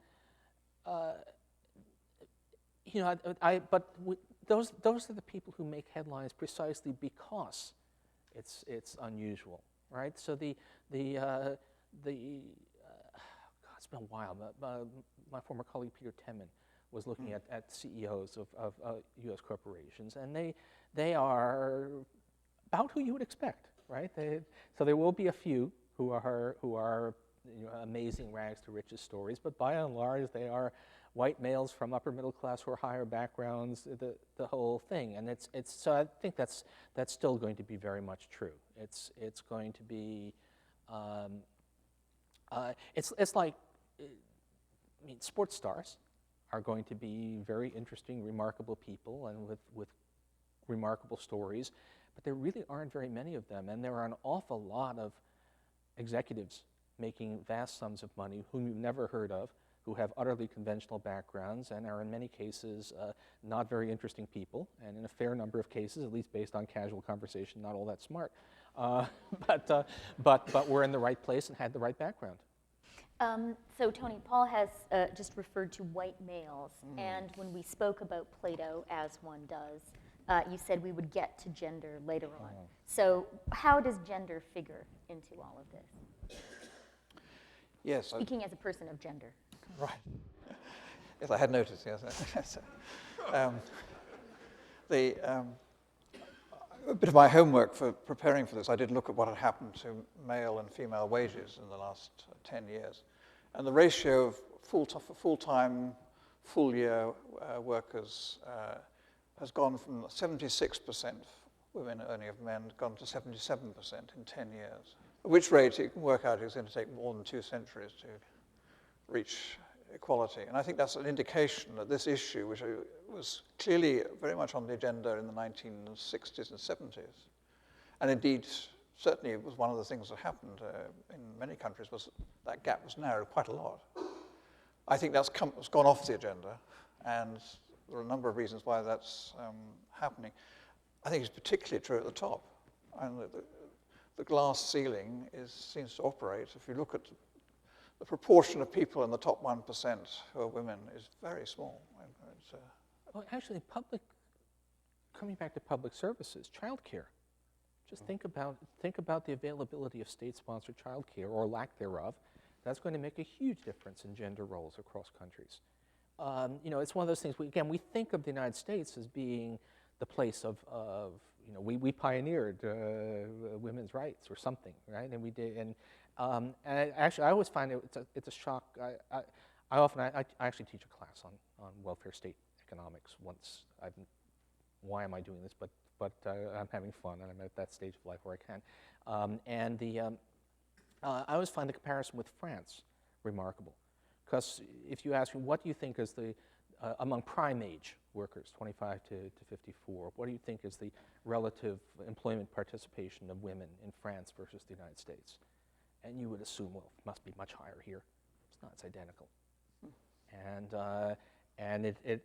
the people who make headlines precisely because it's unusual, right? So it's been a while. My former colleague Peter Temin was looking at CEOs of U.S. corporations, and they are about who you would expect, right? So there will be a few who are amazing rags to riches stories, but by and large they are white males from upper middle class or higher backgrounds, the whole thing. And so I think that's still going to be very much true. It's going to be it's like sports stars are going to be very interesting, remarkable people and with remarkable stories, but there really aren't very many of them, and there are an awful lot of executives making vast sums of money whom you've never heard of, who have utterly conventional backgrounds and are in many cases not very interesting people, and in a fair number of cases, at least based on casual conversation, not all that smart, but were in the right place and had the right background. So Tony, Paul has just referred to white males, and when we spoke about Plato, as one does, you said we would get to gender later on. So how does gender figure into all of this? Yes. Speaking as a person of gender. Right. Yes, I had noticed, yes. A bit of my homework for preparing for this, I did look at what had happened to male and female wages in the last 10 years. And the ratio of full-time, full-year workers has gone from 76% women earning of men, gone to 77% in 10 years. At which rate you can work out it's going to take more than 2 centuries to reach equality. And I think that's an indication that this issue, which was clearly very much on the agenda in the 1960s and 70s, and indeed certainly it was one of the things that happened in many countries, was that gap was narrowed quite a lot. I think that's gone off the agenda, and there are a number of reasons why that's happening. I think it's particularly true at the top. And the glass ceiling seems to operate. If you look at the proportion of people in the top 1% who are women is very small. Well, actually, coming back to public services, childcare. Just think about the availability of state-sponsored childcare or lack thereof. That's going to make a huge difference in gender roles across countries. It's one of those things. We think of the United States as being the place of we pioneered women's rights or something, right? And we did. And actually, I always find it's a shock. I actually teach a class on welfare state economics. Why am I doing this? But I'm having fun, and I'm at that stage of life where I can. I always find the comparison with France remarkable, because if you ask me, what do you think is the among prime age workers, 25 to 54, what do you think is the relative employment participation of women in France versus the United States? And you would assume, well, it must be much higher here. It's not, it's identical. And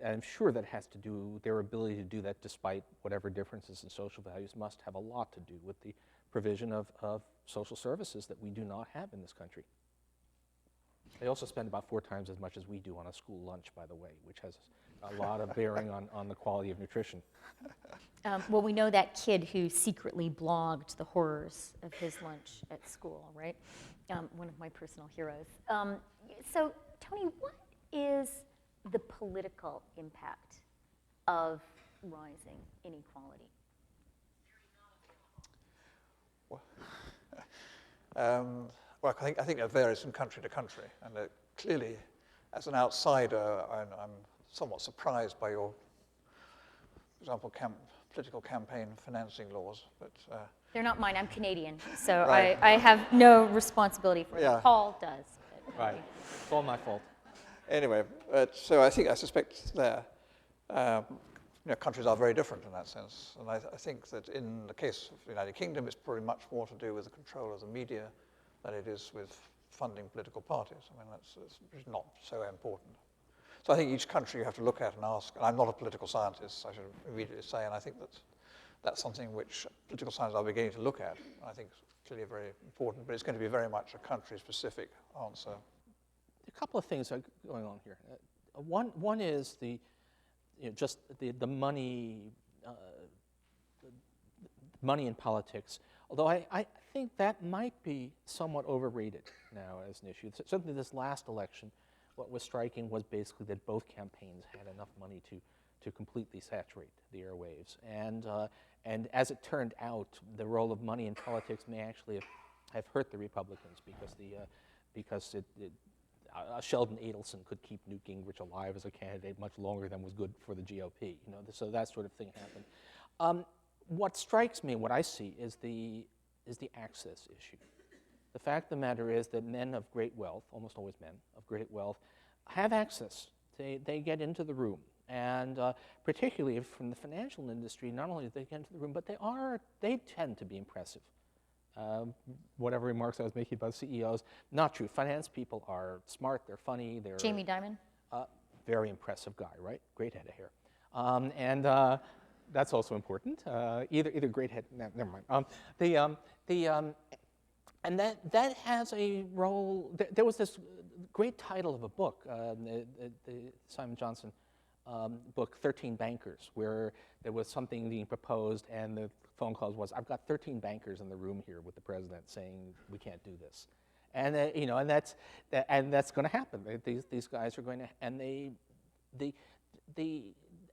I'm sure that has to do, their ability to do that despite whatever differences in social values must have a lot to do with the provision of social services that we do not have in this country. They also spend about 4 times as much as we do on a school lunch, by the way, which has a lot of bearing on the quality of nutrition. Well, we know that kid who secretly blogged the horrors of his lunch at school, right? one of my personal heroes. So, Tony, what is the political impact of rising inequality? Well, I think it varies from country to country, and clearly, as an outsider, I'm somewhat surprised by your, for example, political campaign financing laws. But they're not mine. I'm Canadian, so right. I have no responsibility for Yeah. it. Paul does. Right. It's all my fault. Anyway, so I suspect there, countries are very different in that sense. And I think that in the case of the United Kingdom, it's probably much more to do with the control of the media than it is with funding political parties. I mean, that's not so important. So I think each country you have to look at and ask, and I'm not a political scientist, I should immediately say, and I think that's something which political scientists are beginning to look at. I think it's clearly very important, but it's going to be very much a country-specific answer. A couple of things are going on here. One is just the money in politics. Although I think that might be somewhat overrated now as an issue. Certainly this last election, what was striking was basically that both campaigns had enough money to completely saturate the airwaves. And as it turned out, the role of money in politics may actually have hurt the Republicans because Sheldon Adelson could keep Newt Gingrich alive as a candidate much longer than was good for the GOP. So that sort of thing happened. What strikes me, what I see, is the access issue. The fact of the matter is that men of great wealth, almost always men of great wealth, have access. They get into the room. And particularly from the financial industry, not only do they get into the room, but they tend to be impressive. Whatever remarks I was making about CEOs, not true. Finance people are smart, they're funny, they're... Jamie Dimon? Very impressive guy, right? Great head of hair. That's also important. Either great head, never mind. And that has a role. There was this great title of a book, the Simon Johnson book, 13 Bankers, where there was something being proposed, and the phone calls was, "I've got 13 bankers in the room here with the president saying we can't do this," and that's going to happen. These guys are going to, and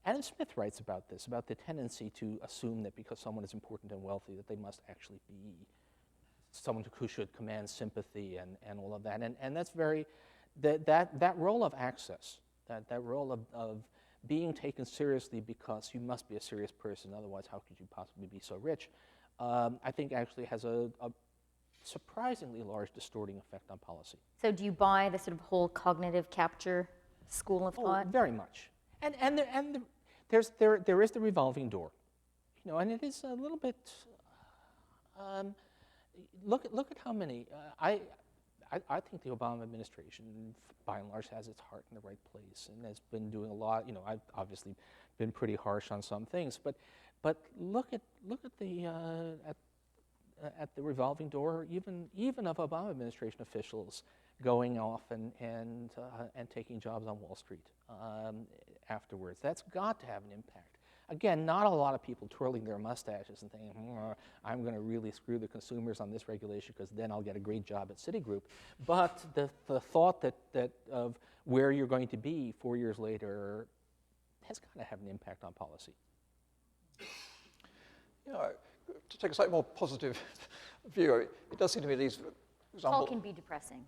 Adam Smith writes about this, about the tendency to assume that because someone is important and wealthy, that they must actually be someone who should command sympathy and all of that. And that's very, that role of access, that role of being taken seriously because you must be a serious person, otherwise how could you possibly be so rich, I think actually has a surprisingly large distorting effect on policy. So do you buy the sort of whole cognitive capture school of thought? Very much. And there is the revolving door, and it is a little bit. Look at how many. I think the Obama administration, by and large, has its heart in the right place and has been doing a lot. I've obviously been pretty harsh on some things, but look at the revolving door, even of Obama administration officials going off and taking jobs on Wall Street afterwards. That's got to have an impact. Again, not a lot of people twirling their mustaches and thinking, I'm going to really screw the consumers on this regulation because then I'll get a great job at Citigroup. But the thought that of where you're going to be 4 years later has got to have an impact on policy. To take a slightly more positive view, it does seem to me these, for example... Paul can be depressing.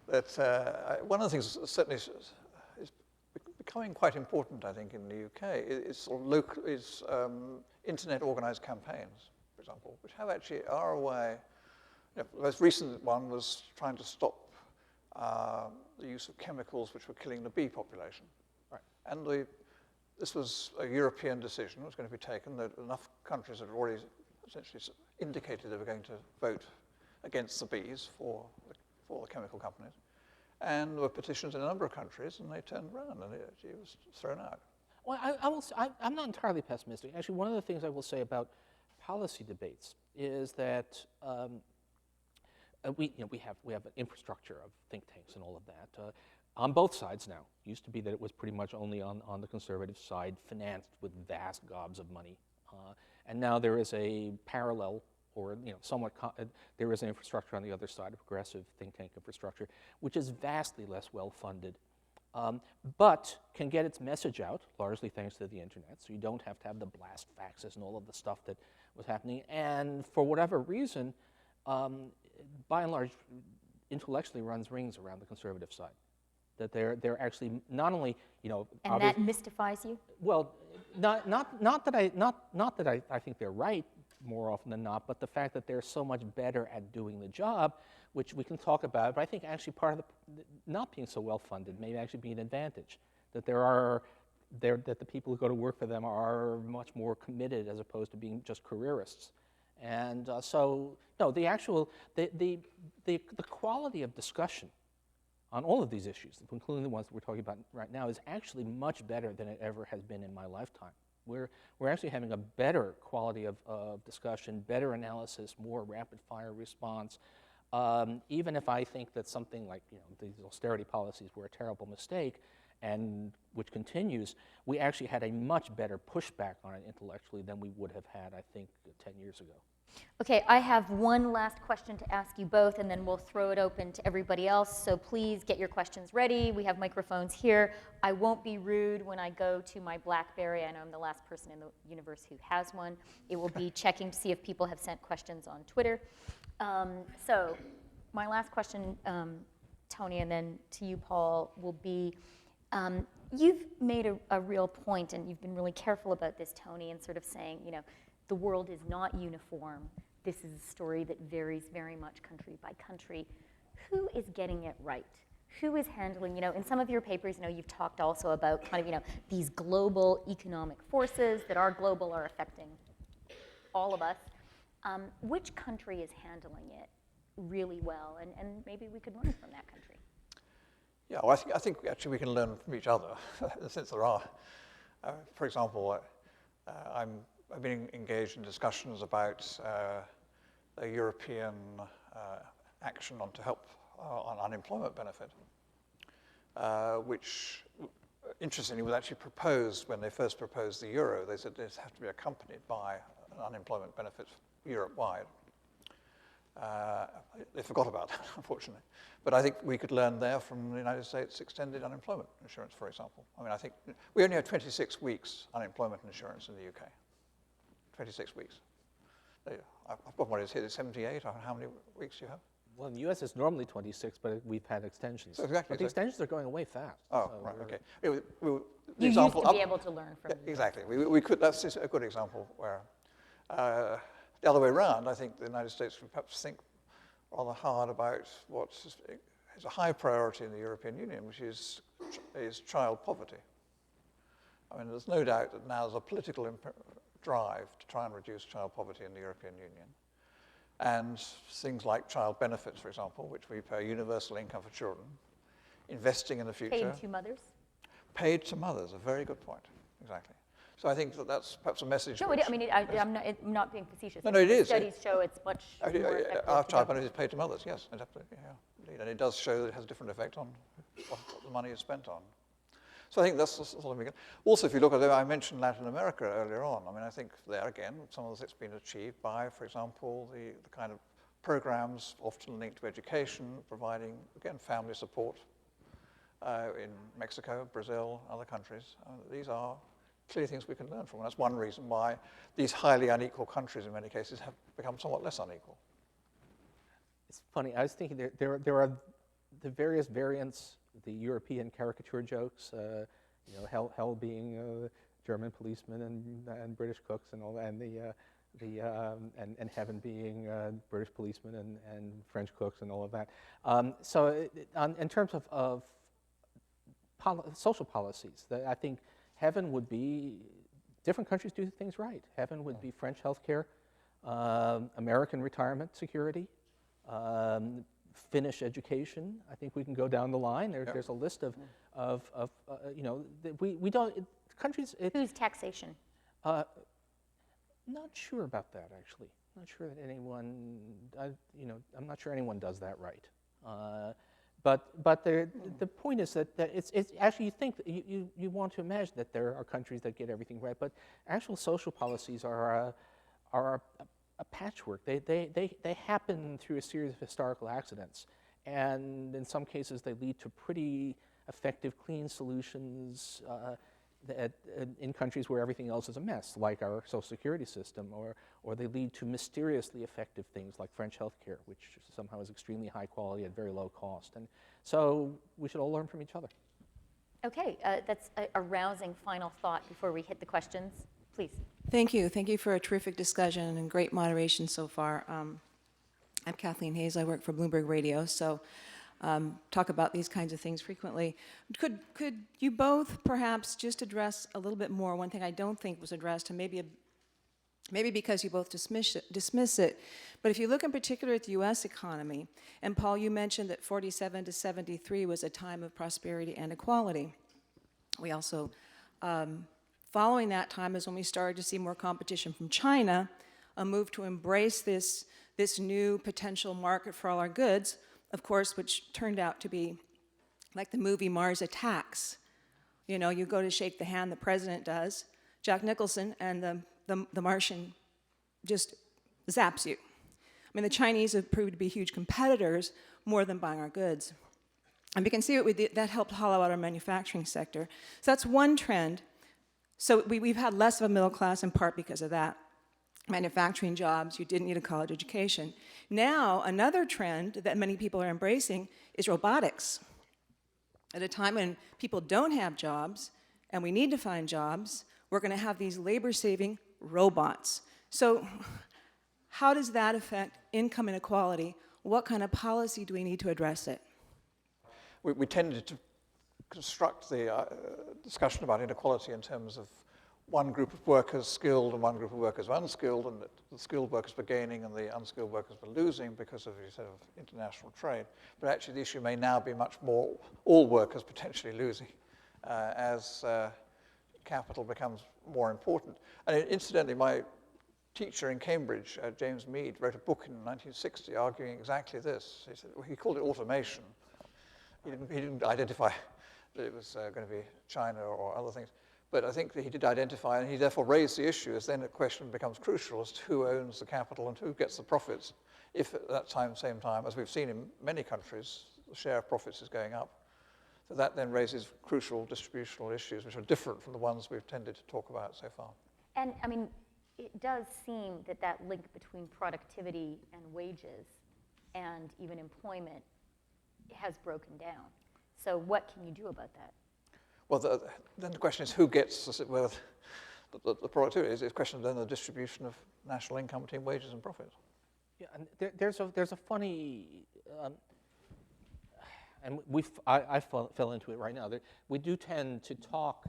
That one of the things that certainly is becoming quite important, I think, in the UK is internet organized campaigns, for example, which are a way. The most recent one was trying to stop the use of chemicals which were killing the bee population. Right. And this was a European decision. It was going to be taken. That enough countries had already essentially indicated they were going to vote against the bees for the chemical companies. And there were petitions in a number of countries, and they turned around, and it was thrown out. Well, I'm not entirely pessimistic. Actually, one of the things I will say about policy debates is that we have an infrastructure of think tanks and all of that on both sides now. It used to be that it was pretty much only on the conservative side, financed with vast gobs of money, and now there is a parallel or somewhat, there is an infrastructure on the other side, a progressive think tank infrastructure, which is vastly less well-funded, but can get its message out, largely thanks to the internet, so you don't have to have the blast faxes and all of the stuff that was happening, and for whatever reason, by and large, intellectually runs rings around the conservative side. That they're actually not only, And that mystifies you? well, not that I think they're right more often than not, but the fact that they're so much better at doing the job, which we can talk about, but I think actually part of the not being so well funded may actually be an advantage. That that the people who go to work for them are much more committed as opposed to being just careerists. And so, no, the quality of discussion on all of these issues, including the ones that we're talking about right now, is actually much better than it ever has been in my lifetime. We're actually having a better quality of discussion, better analysis, more rapid-fire response. Even if I think that something like these austerity policies were a terrible mistake, and which continues, we actually had a much better pushback on it intellectually than we would have had, I think, 10 years ago. Okay, I have one last question to ask you both, and then we'll throw it open to everybody else. So please get your questions ready. We have microphones here. I won't be rude when I go to my BlackBerry. I know I'm the last person in the universe who has one. It will be checking to see if people have sent questions on Twitter. So my last question, Tony, and then to you, Paul, will be, you've made a real point, and you've been really careful about this, Tony, and sort of saying, the world is not uniform. This is a story that varies very much country by country. Who is getting it right? Who is handling, in some of your papers, you've talked also about kind of, these global economic forces that are global are affecting all of us. Which country is handling it really well? And maybe we could learn from that country. Yeah, well, I think actually we can learn from each other, since there are. For example, I've been engaged in discussions about a European action to help on unemployment benefit, which, interestingly, was actually proposed when they first proposed the euro. They said this have to be accompanied by an unemployment benefit Europe-wide. They forgot about that, unfortunately. But I think we could learn there from the United States extended unemployment insurance, for example. I mean, I think we only have 26 weeks unemployment insurance in the UK. 26 weeks. I've got what is here, 78, or how many weeks you have? Well, in the U.S. it's normally 26, but we've had extensions. So exactly. But the extensions are going away fast. Oh, so right, okay. You used to be able to learn from exactly. We could, that's a good example where, the other way around, I think the United States would perhaps think rather hard about what is a high priority in the European Union, which is child poverty. I mean, there's no doubt that now there's a political drive to try and reduce child poverty in the European Union. And things like child benefits, for example, which we pay universal income for children, investing in the future. Paid to mothers? Paid to mothers, a very good point, exactly. So I think that's perhaps a message. No, I'm not being facetious. No, it is. Studies show it's much more effective. Our child benefit is paid to mothers, yes, absolutely, yeah, indeed. And it does show that it has a different effect on what the money is spent on. So I think that's something we can. Also, if you look at it, I mentioned Latin America earlier on. I mean, I think there again, some of it's been achieved by, for example, the kind of programs often linked to education, providing, again, family support in Mexico, Brazil, other countries. These are clearly things we can learn from. And that's one reason why these highly unequal countries, in many cases, have become somewhat less unequal. It's funny, I was thinking there are the various variants, the European caricature jokes, hell being German policemen and British cooks and all that, and and heaven being British policemen and French cooks and all of that. In terms of social policies, I think heaven would be, different countries do things right. Heaven would be French healthcare, American retirement security, Finnish education. I think we can go down the line. There's a list of we don't, countries. Who's taxation? Not sure about that, actually. Not sure that anyone, I'm not sure anyone does that right. But the point is that it's actually, you think, you want to imagine that there are countries that get everything right, but actual social policies are a patchwork. They happen through a series of historical accidents. And in some cases, they lead to pretty effective, clean solutions in countries where everything else is a mess, like our social security system, or they lead to mysteriously effective things like French healthcare, which somehow is extremely high quality at very low cost. And so we should all learn from each other. Okay, that's a rousing final thought before we hit the questions. Please. Thank you. Thank you for a terrific discussion and great moderation so far. I'm Kathleen Hayes. I work for Bloomberg Radio, so talk about these kinds of things frequently. Could you both perhaps just address a little bit more one thing I don't think was addressed, and maybe because you both dismiss it, but if you look in particular at the U.S. economy, and Paul, you mentioned that 47 to 73 was a time of prosperity and equality. We also, following that time is when we started to see more competition from China, a move to embrace this new potential market for all our goods, of course, which turned out to be like the movie Mars Attacks. You know, you go to shake the hand, the president does, Jack Nicholson, and the Martian just zaps you. I mean, the Chinese have proved to be huge competitors more than buying our goods. And we can see what we did, that helped hollow out our manufacturing sector. So that's one trend. So we've had less of a middle class in part because of that. Manufacturing jobs, you didn't need a college education. Now, another trend that many people are embracing is robotics. At a time when people don't have jobs, and we need to find jobs, we're going to have these labor-saving robots. So how does that affect income inequality? What kind of policy do we need to address it? We tended to construct the discussion about inequality in terms of one group of workers skilled and one group of workers unskilled, and that the skilled workers were gaining and the unskilled workers were losing because of the sort of international trade. But actually the issue may now be much more all workers potentially losing as capital becomes more important. And incidentally, my teacher in Cambridge, James Mead, wrote a book in 1960 arguing exactly this. He called it automation. He didn't identify that it was going to be China or other things. But I think that he did identify, and he therefore raised the issue as then a question becomes crucial as to who owns the capital and who gets the profits. If at that same time, as we've seen in many countries, the share of profits is going up. So that then raises crucial distributional issues, which are different from the ones we've tended to talk about so far. And I mean, it does seem that that link between productivity and wages and even employment has broken down. So what can you do about that? Well, then the question is who gets, as it were, the productivity. Is a question then the distribution of national income between wages and profits. Yeah, and there's a funny, and I fell into it right now. We do tend to talk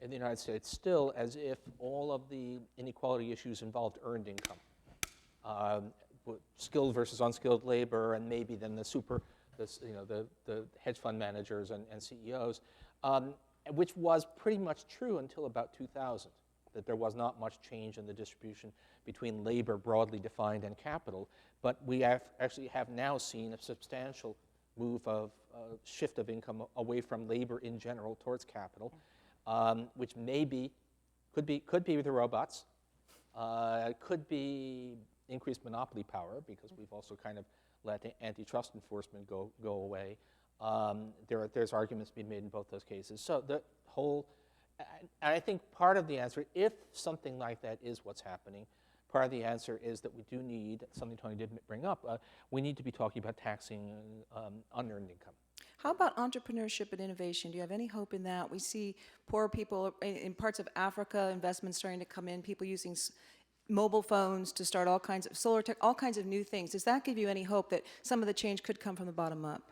in the United States still as if all of the inequality issues involved earned income, skilled versus unskilled labor, and maybe then the hedge fund managers and CEOs. Which was pretty much true until about 2000, that there was not much change in the distribution between labor broadly defined and capital, but we actually have now seen a substantial move of shift of income away from labor in general towards capital, which could be the robots, could be increased monopoly power, because we've also kind of let the antitrust enforcement go away. There's arguments being made in both those cases. So the whole, and I think part of the answer, if something like that is what's happening, part of the answer is that we do need, something Tony did bring up, we need to be talking about taxing unearned income. How about entrepreneurship and innovation? Do you have any hope in that? We see poor people in parts of Africa, investments starting to come in, people using mobile phones to start all kinds of solar tech, all kinds of new things. Does that give you any hope that some of the change could come from the bottom up?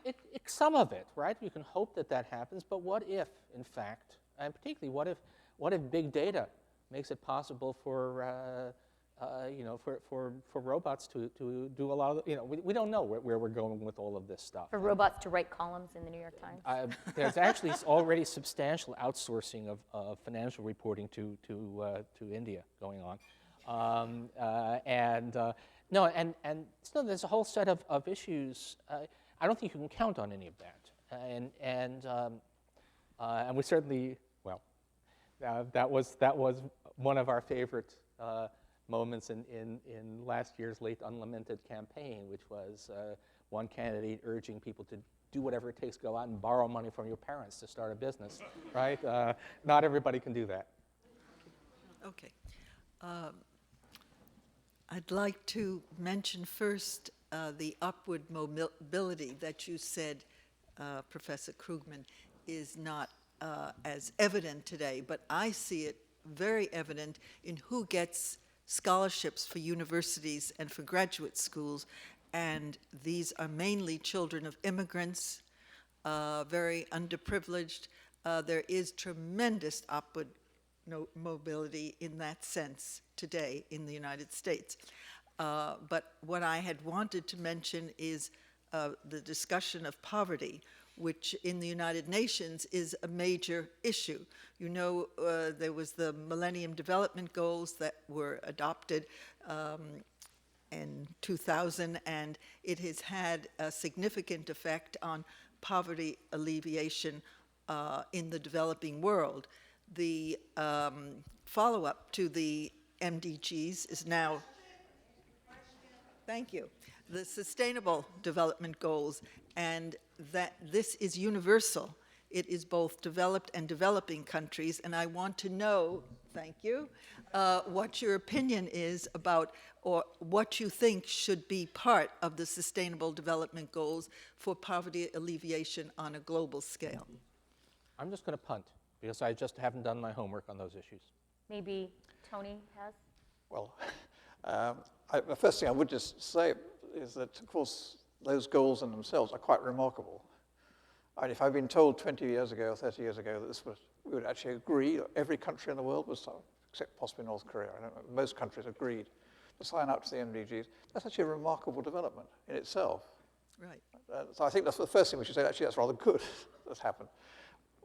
Some of it, right? You can hope that happens, but what if, in fact, and particularly what if big data makes it possible for robots to do a lot of, we don't know where we're going with all of this stuff. For robots to write columns in the New York Times? There's actually already substantial outsourcing of financial reporting to India going on. So there's a whole set of issues. I don't think you can count on any of that, and we certainly, that was one of our favorite moments in last year's late unlamented campaign, which was one candidate urging people to do whatever it takes, go out and borrow money from your parents to start a business, right? Not everybody can do that. Okay. I'd like to mention first the upward mobility that you said, Professor Krugman, is not as evident today, but I see it very evident in who gets scholarships for universities and for graduate schools, and these are mainly children of immigrants, very underprivileged. There is tremendous upward mobility in that sense today in the United States. But what I had wanted to mention is the discussion of poverty, which in the United Nations is a major issue. You know, there was the Millennium Development Goals that were adopted in 2000, and it has had a significant effect on poverty alleviation in the developing world. The follow-up to the MDGs is now, thank you, the Sustainable Development Goals, and that this is universal. It is both developed and developing countries, and I want to know, thank you, what your opinion is about, or what you think should be part of the Sustainable Development Goals for poverty alleviation on a global scale. I'm just going to punt, because I just haven't done my homework on those issues. Maybe Tony has? Well, the first thing I would just say is that, of course, those goals in themselves are quite remarkable. And if I'd been told 20 years ago or 30 years ago that we would actually agree, every country in the world was, except possibly North Korea, I don't know, most countries agreed to sign up to the MDGs, that's actually a remarkable development in itself. Right. So I think that's the first thing we should say, actually that's rather good that's happened.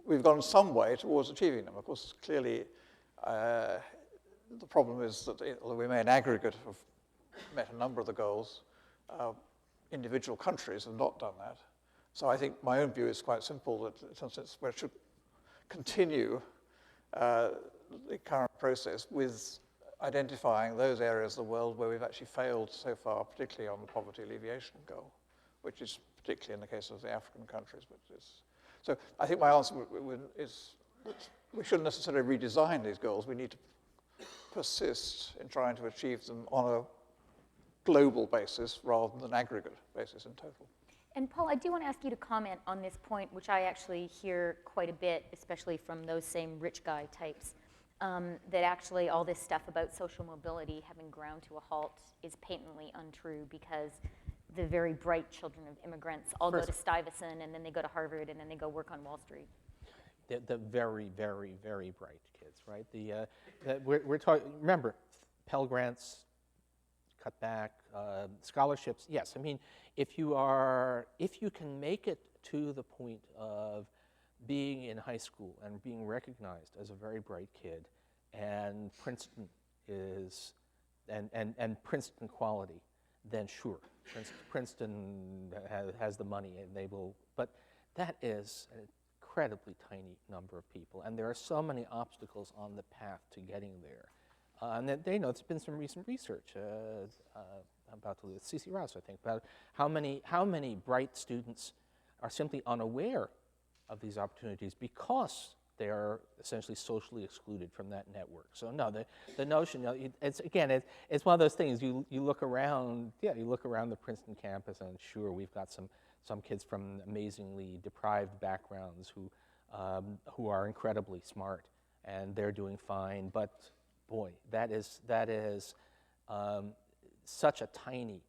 We've gone some way towards achieving them. Of course, clearly, the problem is that although we may in aggregate have met a number of the goals, individual countries have not done that. So I think my own view is quite simple, that in some sense we should continue the current process with identifying those areas of the world where we've actually failed so far, particularly on the poverty alleviation goal, which is particularly in the case of the African countries. But so I think my answer is that we shouldn't necessarily redesign these goals. We need to persist in trying to achieve them on a global basis rather than an aggregate basis in total. And Paul, I do want to ask you to comment on this point, which I actually hear quite a bit, especially from those same rich guy types, that actually all this stuff about social mobility having ground to a halt is patently untrue, because the very bright children of immigrants all go to Stuyvesant, and then they go to Harvard, and then they go work on Wall Street. The very, very, very bright kids, right? We're talking, remember, Pell Grants, cut back, scholarships, yes. I mean, if you can make it to the point of being in high school and being recognized as a very bright kid, and Princeton is, and Princeton quality, then sure, Princeton has the money and they will, but that is an incredibly tiny number of people, and there are so many obstacles on the path to getting there. And they know, there's been some recent research about C.C. Rouse, I think, about how many bright students are simply unaware of these opportunities because they are essentially socially excluded from that network. So no, the notion, it's one of those things. You look around, you look around the Princeton campus, and sure, we've got some kids from amazingly deprived backgrounds who are incredibly smart, and they're doing fine. But boy, that is such a tiny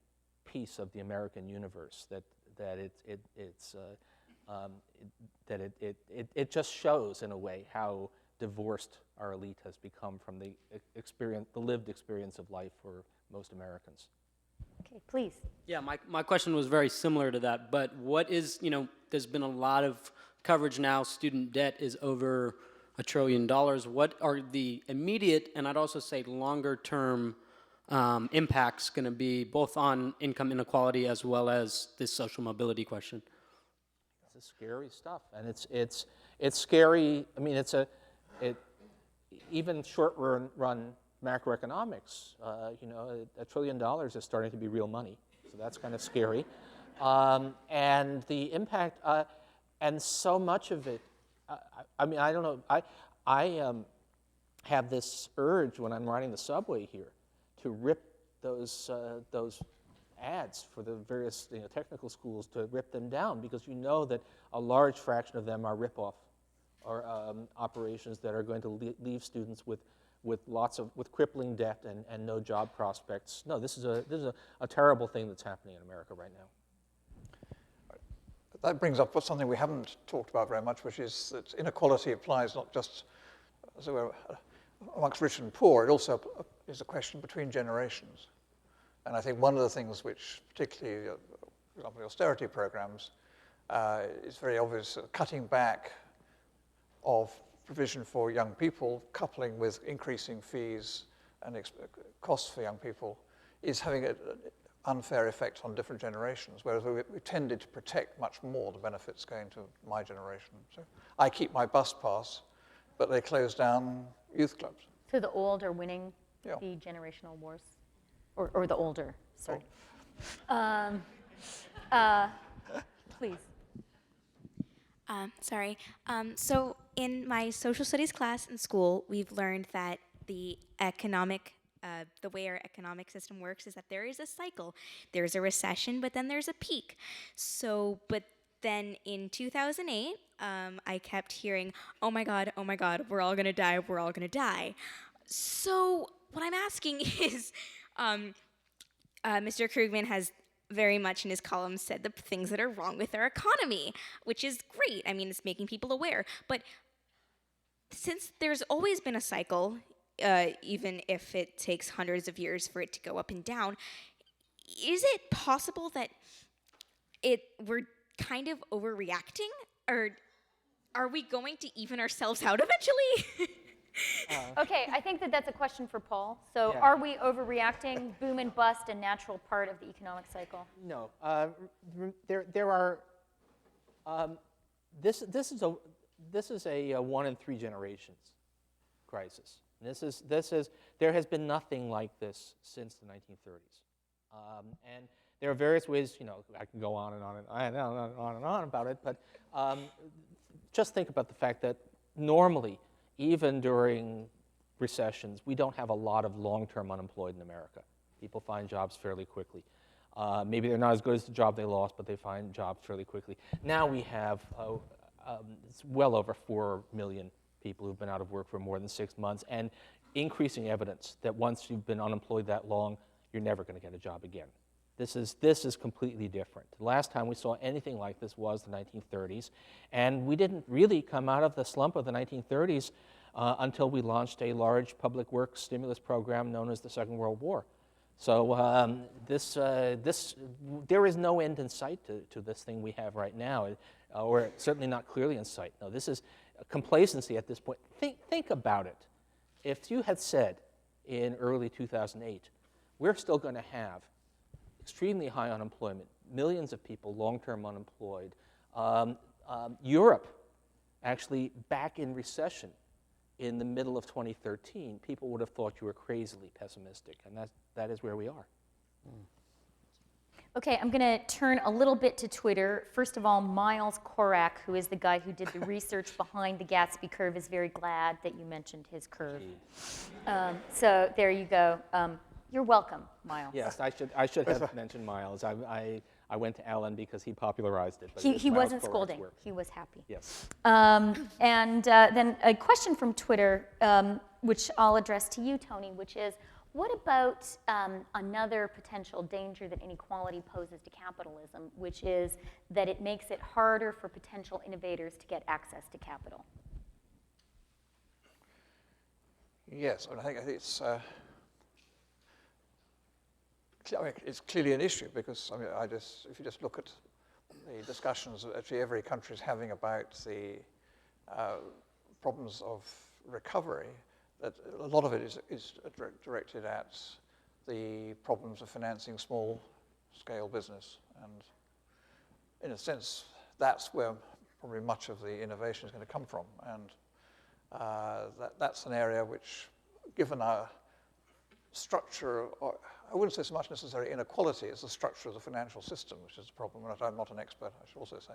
piece of the American universe that it just shows in a way how divorced our elite has become from the lived experience of life for most Americans. Okay, please. Yeah, my question was very similar to that, but what is, there's been a lot of coverage now, student debt is over $1 trillion. What are the immediate, and I'd also say longer term impacts going to be both on income inequality as well as this social mobility question? It's scary stuff, and it's scary. I mean, even short run macroeconomics. $1 trillion is starting to be real money, so that's kind of scary. And the impact, and so much of it, I mean, I don't know, I have this urge when I'm riding the subway here to rip those ads for the various technical schools, to rip them down, because you know that a large fraction of them are rip-off or operations that are going to leave students with crippling debt and no job prospects. No, this is a terrible thing that's happening in America right now. That brings up something we haven't talked about very much, which is that inequality applies not just amongst rich and poor, it also is a question between generations. And I think one of the things which, particularly, for example, the austerity programs, is very obvious, cutting back of provision for young people, coupling with increasing fees and costs for young people, is having an unfair effect on different generations, whereas we tended to protect much more the benefits going to my generation. So I keep my bus pass, but they close down youth clubs. So the old are winning Yeah. the generational wars? Or the older, sorry. Please. Sorry. So in my social studies class in school, we've learned that the way our economic system works is that there is a cycle. There's a recession, but then there's a peak. But then in 2008, I kept hearing, oh my God, we're all gonna die, we're all gonna die. So what I'm asking is, Mr. Krugman has very much in his column said the things that are wrong with our economy, which is great. I mean, it's making people aware. But since there's always been a cycle, even if it takes hundreds of years for it to go up and down, is it possible that we're kind of overreacting? Or are we going to even ourselves out eventually? Okay, I think that's a question for Paul. So Yeah. are we overreacting, boom and bust, a natural part of the economic cycle? No, there are. This is a 1 in 3 generations crisis. There has been nothing like this since the 1930s, and there are various ways. I can go on and on and on about it, but just think about the fact that normally, even during recessions, we don't have a lot of long-term unemployed in America. People find jobs fairly quickly. Maybe they're not as good as the job they lost, but they find jobs fairly quickly. Now we have it's well over 4 million people who've been out of work for more than 6 months, and increasing evidence that once you've been unemployed that long, you're never going to get a job again. This is completely different. The last time we saw anything like this was the 1930s, and we didn't really come out of the slump of the 1930s until we launched a large public works stimulus program known as the Second World War. So there is no end in sight to this thing we have right now, or certainly not clearly in sight. No, this is complacency at this point. Think about it. If you had said in early 2008, we're still going to have extremely high unemployment, millions of people long-term unemployed, Europe actually back in recession in the middle of 2013, people would have thought you were crazily pessimistic, and that is where we are. Okay, I'm going to turn a little bit to Twitter. First of all, Miles Korak, who is the guy who did the research behind the Gatsby curve, is very glad that you mentioned his curve. So there you go. You're welcome, Miles. Yes, I should have mentioned Miles. I went to Alan because he popularized it. But He Miles wasn't Korak's scolding. work. He was happy. Yes. And then a question from Twitter, which I'll address to you, Tony, which is, what about another potential danger that inequality poses to capitalism, which is that it makes it harder for potential innovators to get access to capital? Yes, I think it's clearly an issue because if you just look at the discussions that actually every country is having about the problems of recovery, that a lot of it is directed at the problems of financing small-scale business, and in a sense, that's where probably much of the innovation is going to come from, and that's an area which, given structure, or I wouldn't say so much necessarily inequality, as the structure of the financial system, which is a problem. I'm not an expert, I should also say.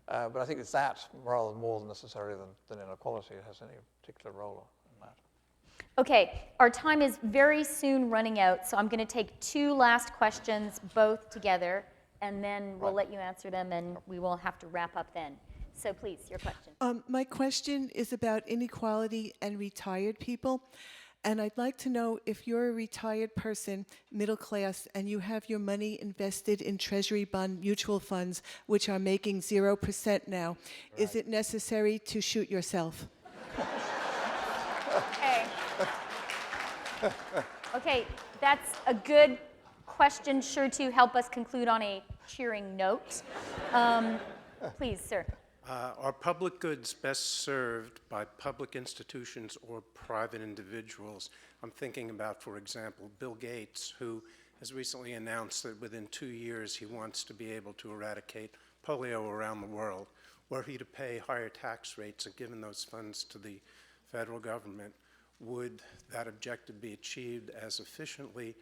But I think it's that rather more than necessarily than inequality has any particular role in that. Okay, our time is very soon running out, so I'm going to take 2 last questions both together, and then we'll let you answer them, and we will have to wrap up then. So please, your question. My question is about inequality and retired people. And I'd like to know, if you're a retired person, middle class, and you have your money invested in treasury bond mutual funds, which are making 0% now, is it necessary to shoot yourself? Okay. Okay, that's a good question, sure to help us conclude on a cheering note. Please, sir. Are public goods best served by public institutions or private individuals? I'm thinking about, for example, Bill Gates, who has recently announced that within 2 years he wants to be able to eradicate polio around the world. Were he to pay higher tax rates and given those funds to the federal government, would that objective be achieved as efficiently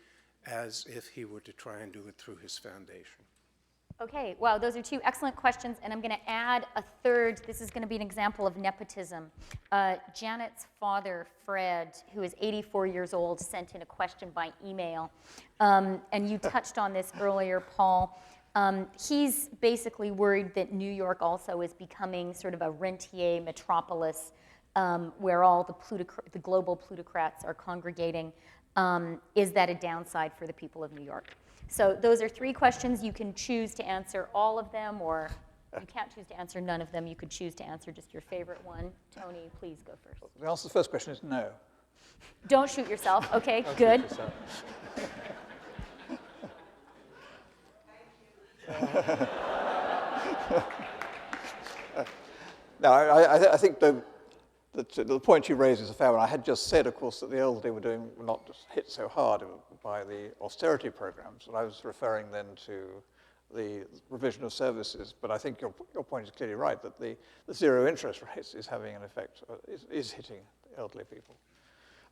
as if he were to try and do it through his foundation? Okay, wow, those are 2 excellent questions, and I'm going to add a third. This is going to be an example of nepotism. Janet's father, Fred, who is 84 years old, sent in a question by email, and you touched on this earlier, Paul. He's basically worried that New York also is becoming sort of a rentier metropolis where all the global plutocrats are congregating. Is that a downside for the people of New York? So those are 3 questions. You can choose to answer all of them, or you can't choose to answer none of them. You could choose to answer just your favorite one. Tony, please go first. The answer to the first question is no. Don't shoot yourself. Okay, good. No, I think the point you raise is a fair one. I had just said, of course, that the elderly were not just hit so hard by the austerity programs, and I was referring then to the revision of services. But I think your point is clearly right, that the zero interest rates is having an effect, is hitting the elderly people.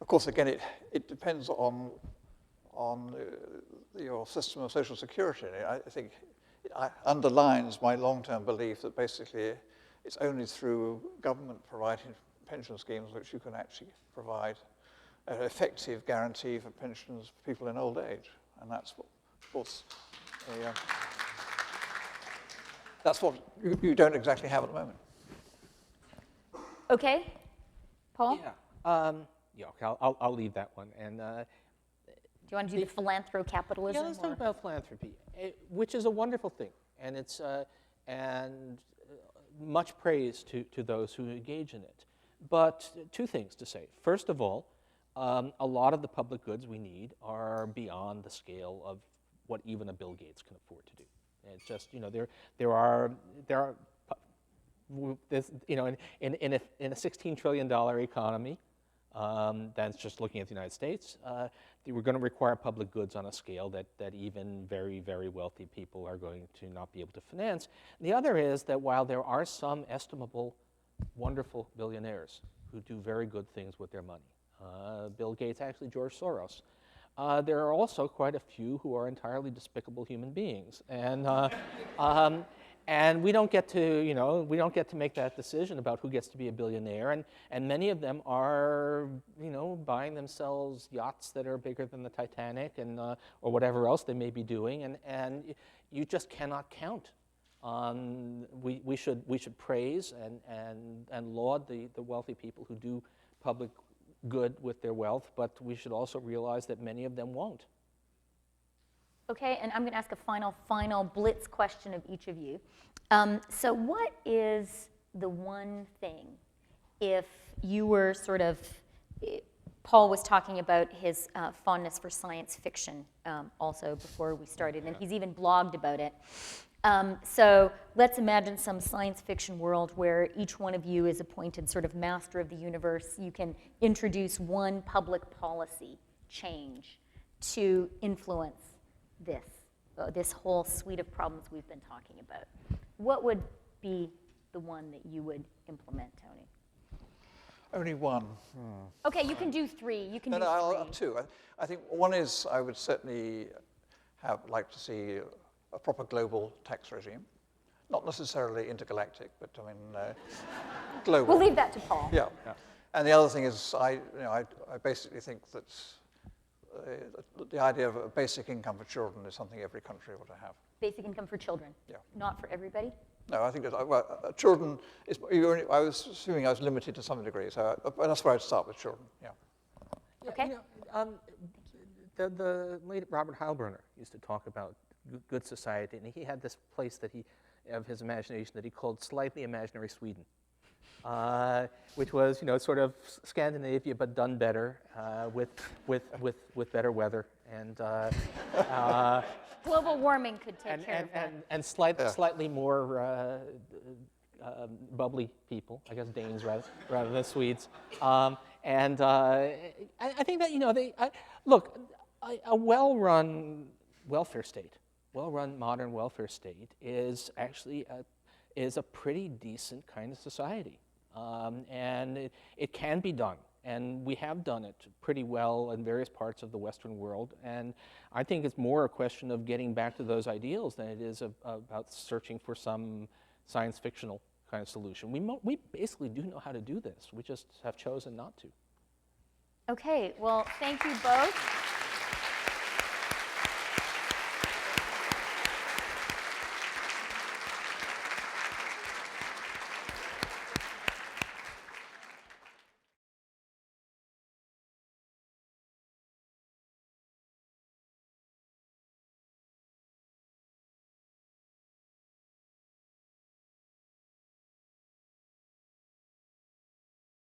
Of course, again, it depends on your system of social security. I think it underlines my long-term belief that basically it's only through government providing pension schemes which you can actually provide an effective guarantee for pensions for people in old age. And that's what, of course, that's what you don't exactly have at the moment. Okay, Paul? Yeah, okay, I'll leave that one. And do you want to do the philanthrocapitalism? Yeah, let's talk about philanthropy, which is a wonderful thing, and it's much praise to those who engage in it. But 2 things to say. First of all, a lot of the public goods we need are beyond the scale of what even a Bill Gates can afford to do. It's just, there are this, in a $16 trillion economy, that's just looking at the United States, we're going to require public goods on a scale that even very, very wealthy people are going to not be able to finance. And the other is that while there are some estimable, wonderful billionaires who do very good things with their money, Bill Gates, actually George Soros, there are also quite a few who are entirely despicable human beings, and we don't get to, make that decision about who gets to be a billionaire, and many of them are, buying themselves yachts that are bigger than the Titanic, and or whatever else they may be doing, and you just cannot count on. We should praise and laud the wealthy people who do public good with their wealth, but we should also realize that many of them won't. Okay, and I'm going to ask a final blitz question of each of you. So what is the one thing, if you were sort of, Paul was talking about his fondness for science fiction also before we started, and he's even blogged about it. So let's imagine some science fiction world where each one of you is appointed sort of master of the universe. You can introduce one public policy change to influence this whole suite of problems we've been talking about. What would be the one that you would implement, Tony? Only one. Okay, you can do 3. You can No, do no, 3. I'll have 2. I think one is I would certainly like to see a proper global tax regime. Not necessarily intergalactic, but I mean, global. We'll leave that to Paul. Yeah. And the other thing is, I basically think that the idea of a basic income for children is something every country ought to have. Basic income for children. Yeah. Not for everybody. No, I think that children is. I was assuming I was limited to some degree, so that's where I'd start with children. Yeah. Okay. You know, the late Robert Heilbroner used to talk about good society, and he had this place that of his imagination that he called slightly imaginary Sweden, which was, you know, sort of Scandinavia but done better, with better weather and Global warming could take care of that. and slightly more bubbly people, I guess Danes rather than Swedes. I think that, you know, a well-run welfare state, well-run modern welfare state is actually a pretty decent kind of society. And it can be done. And we have done it pretty well in various parts of the Western world. And I think it's more a question of getting back to those ideals than it is about searching for some science fictional kind of solution. We basically do know how to do this. We just have chosen not to. Okay, well, thank you both.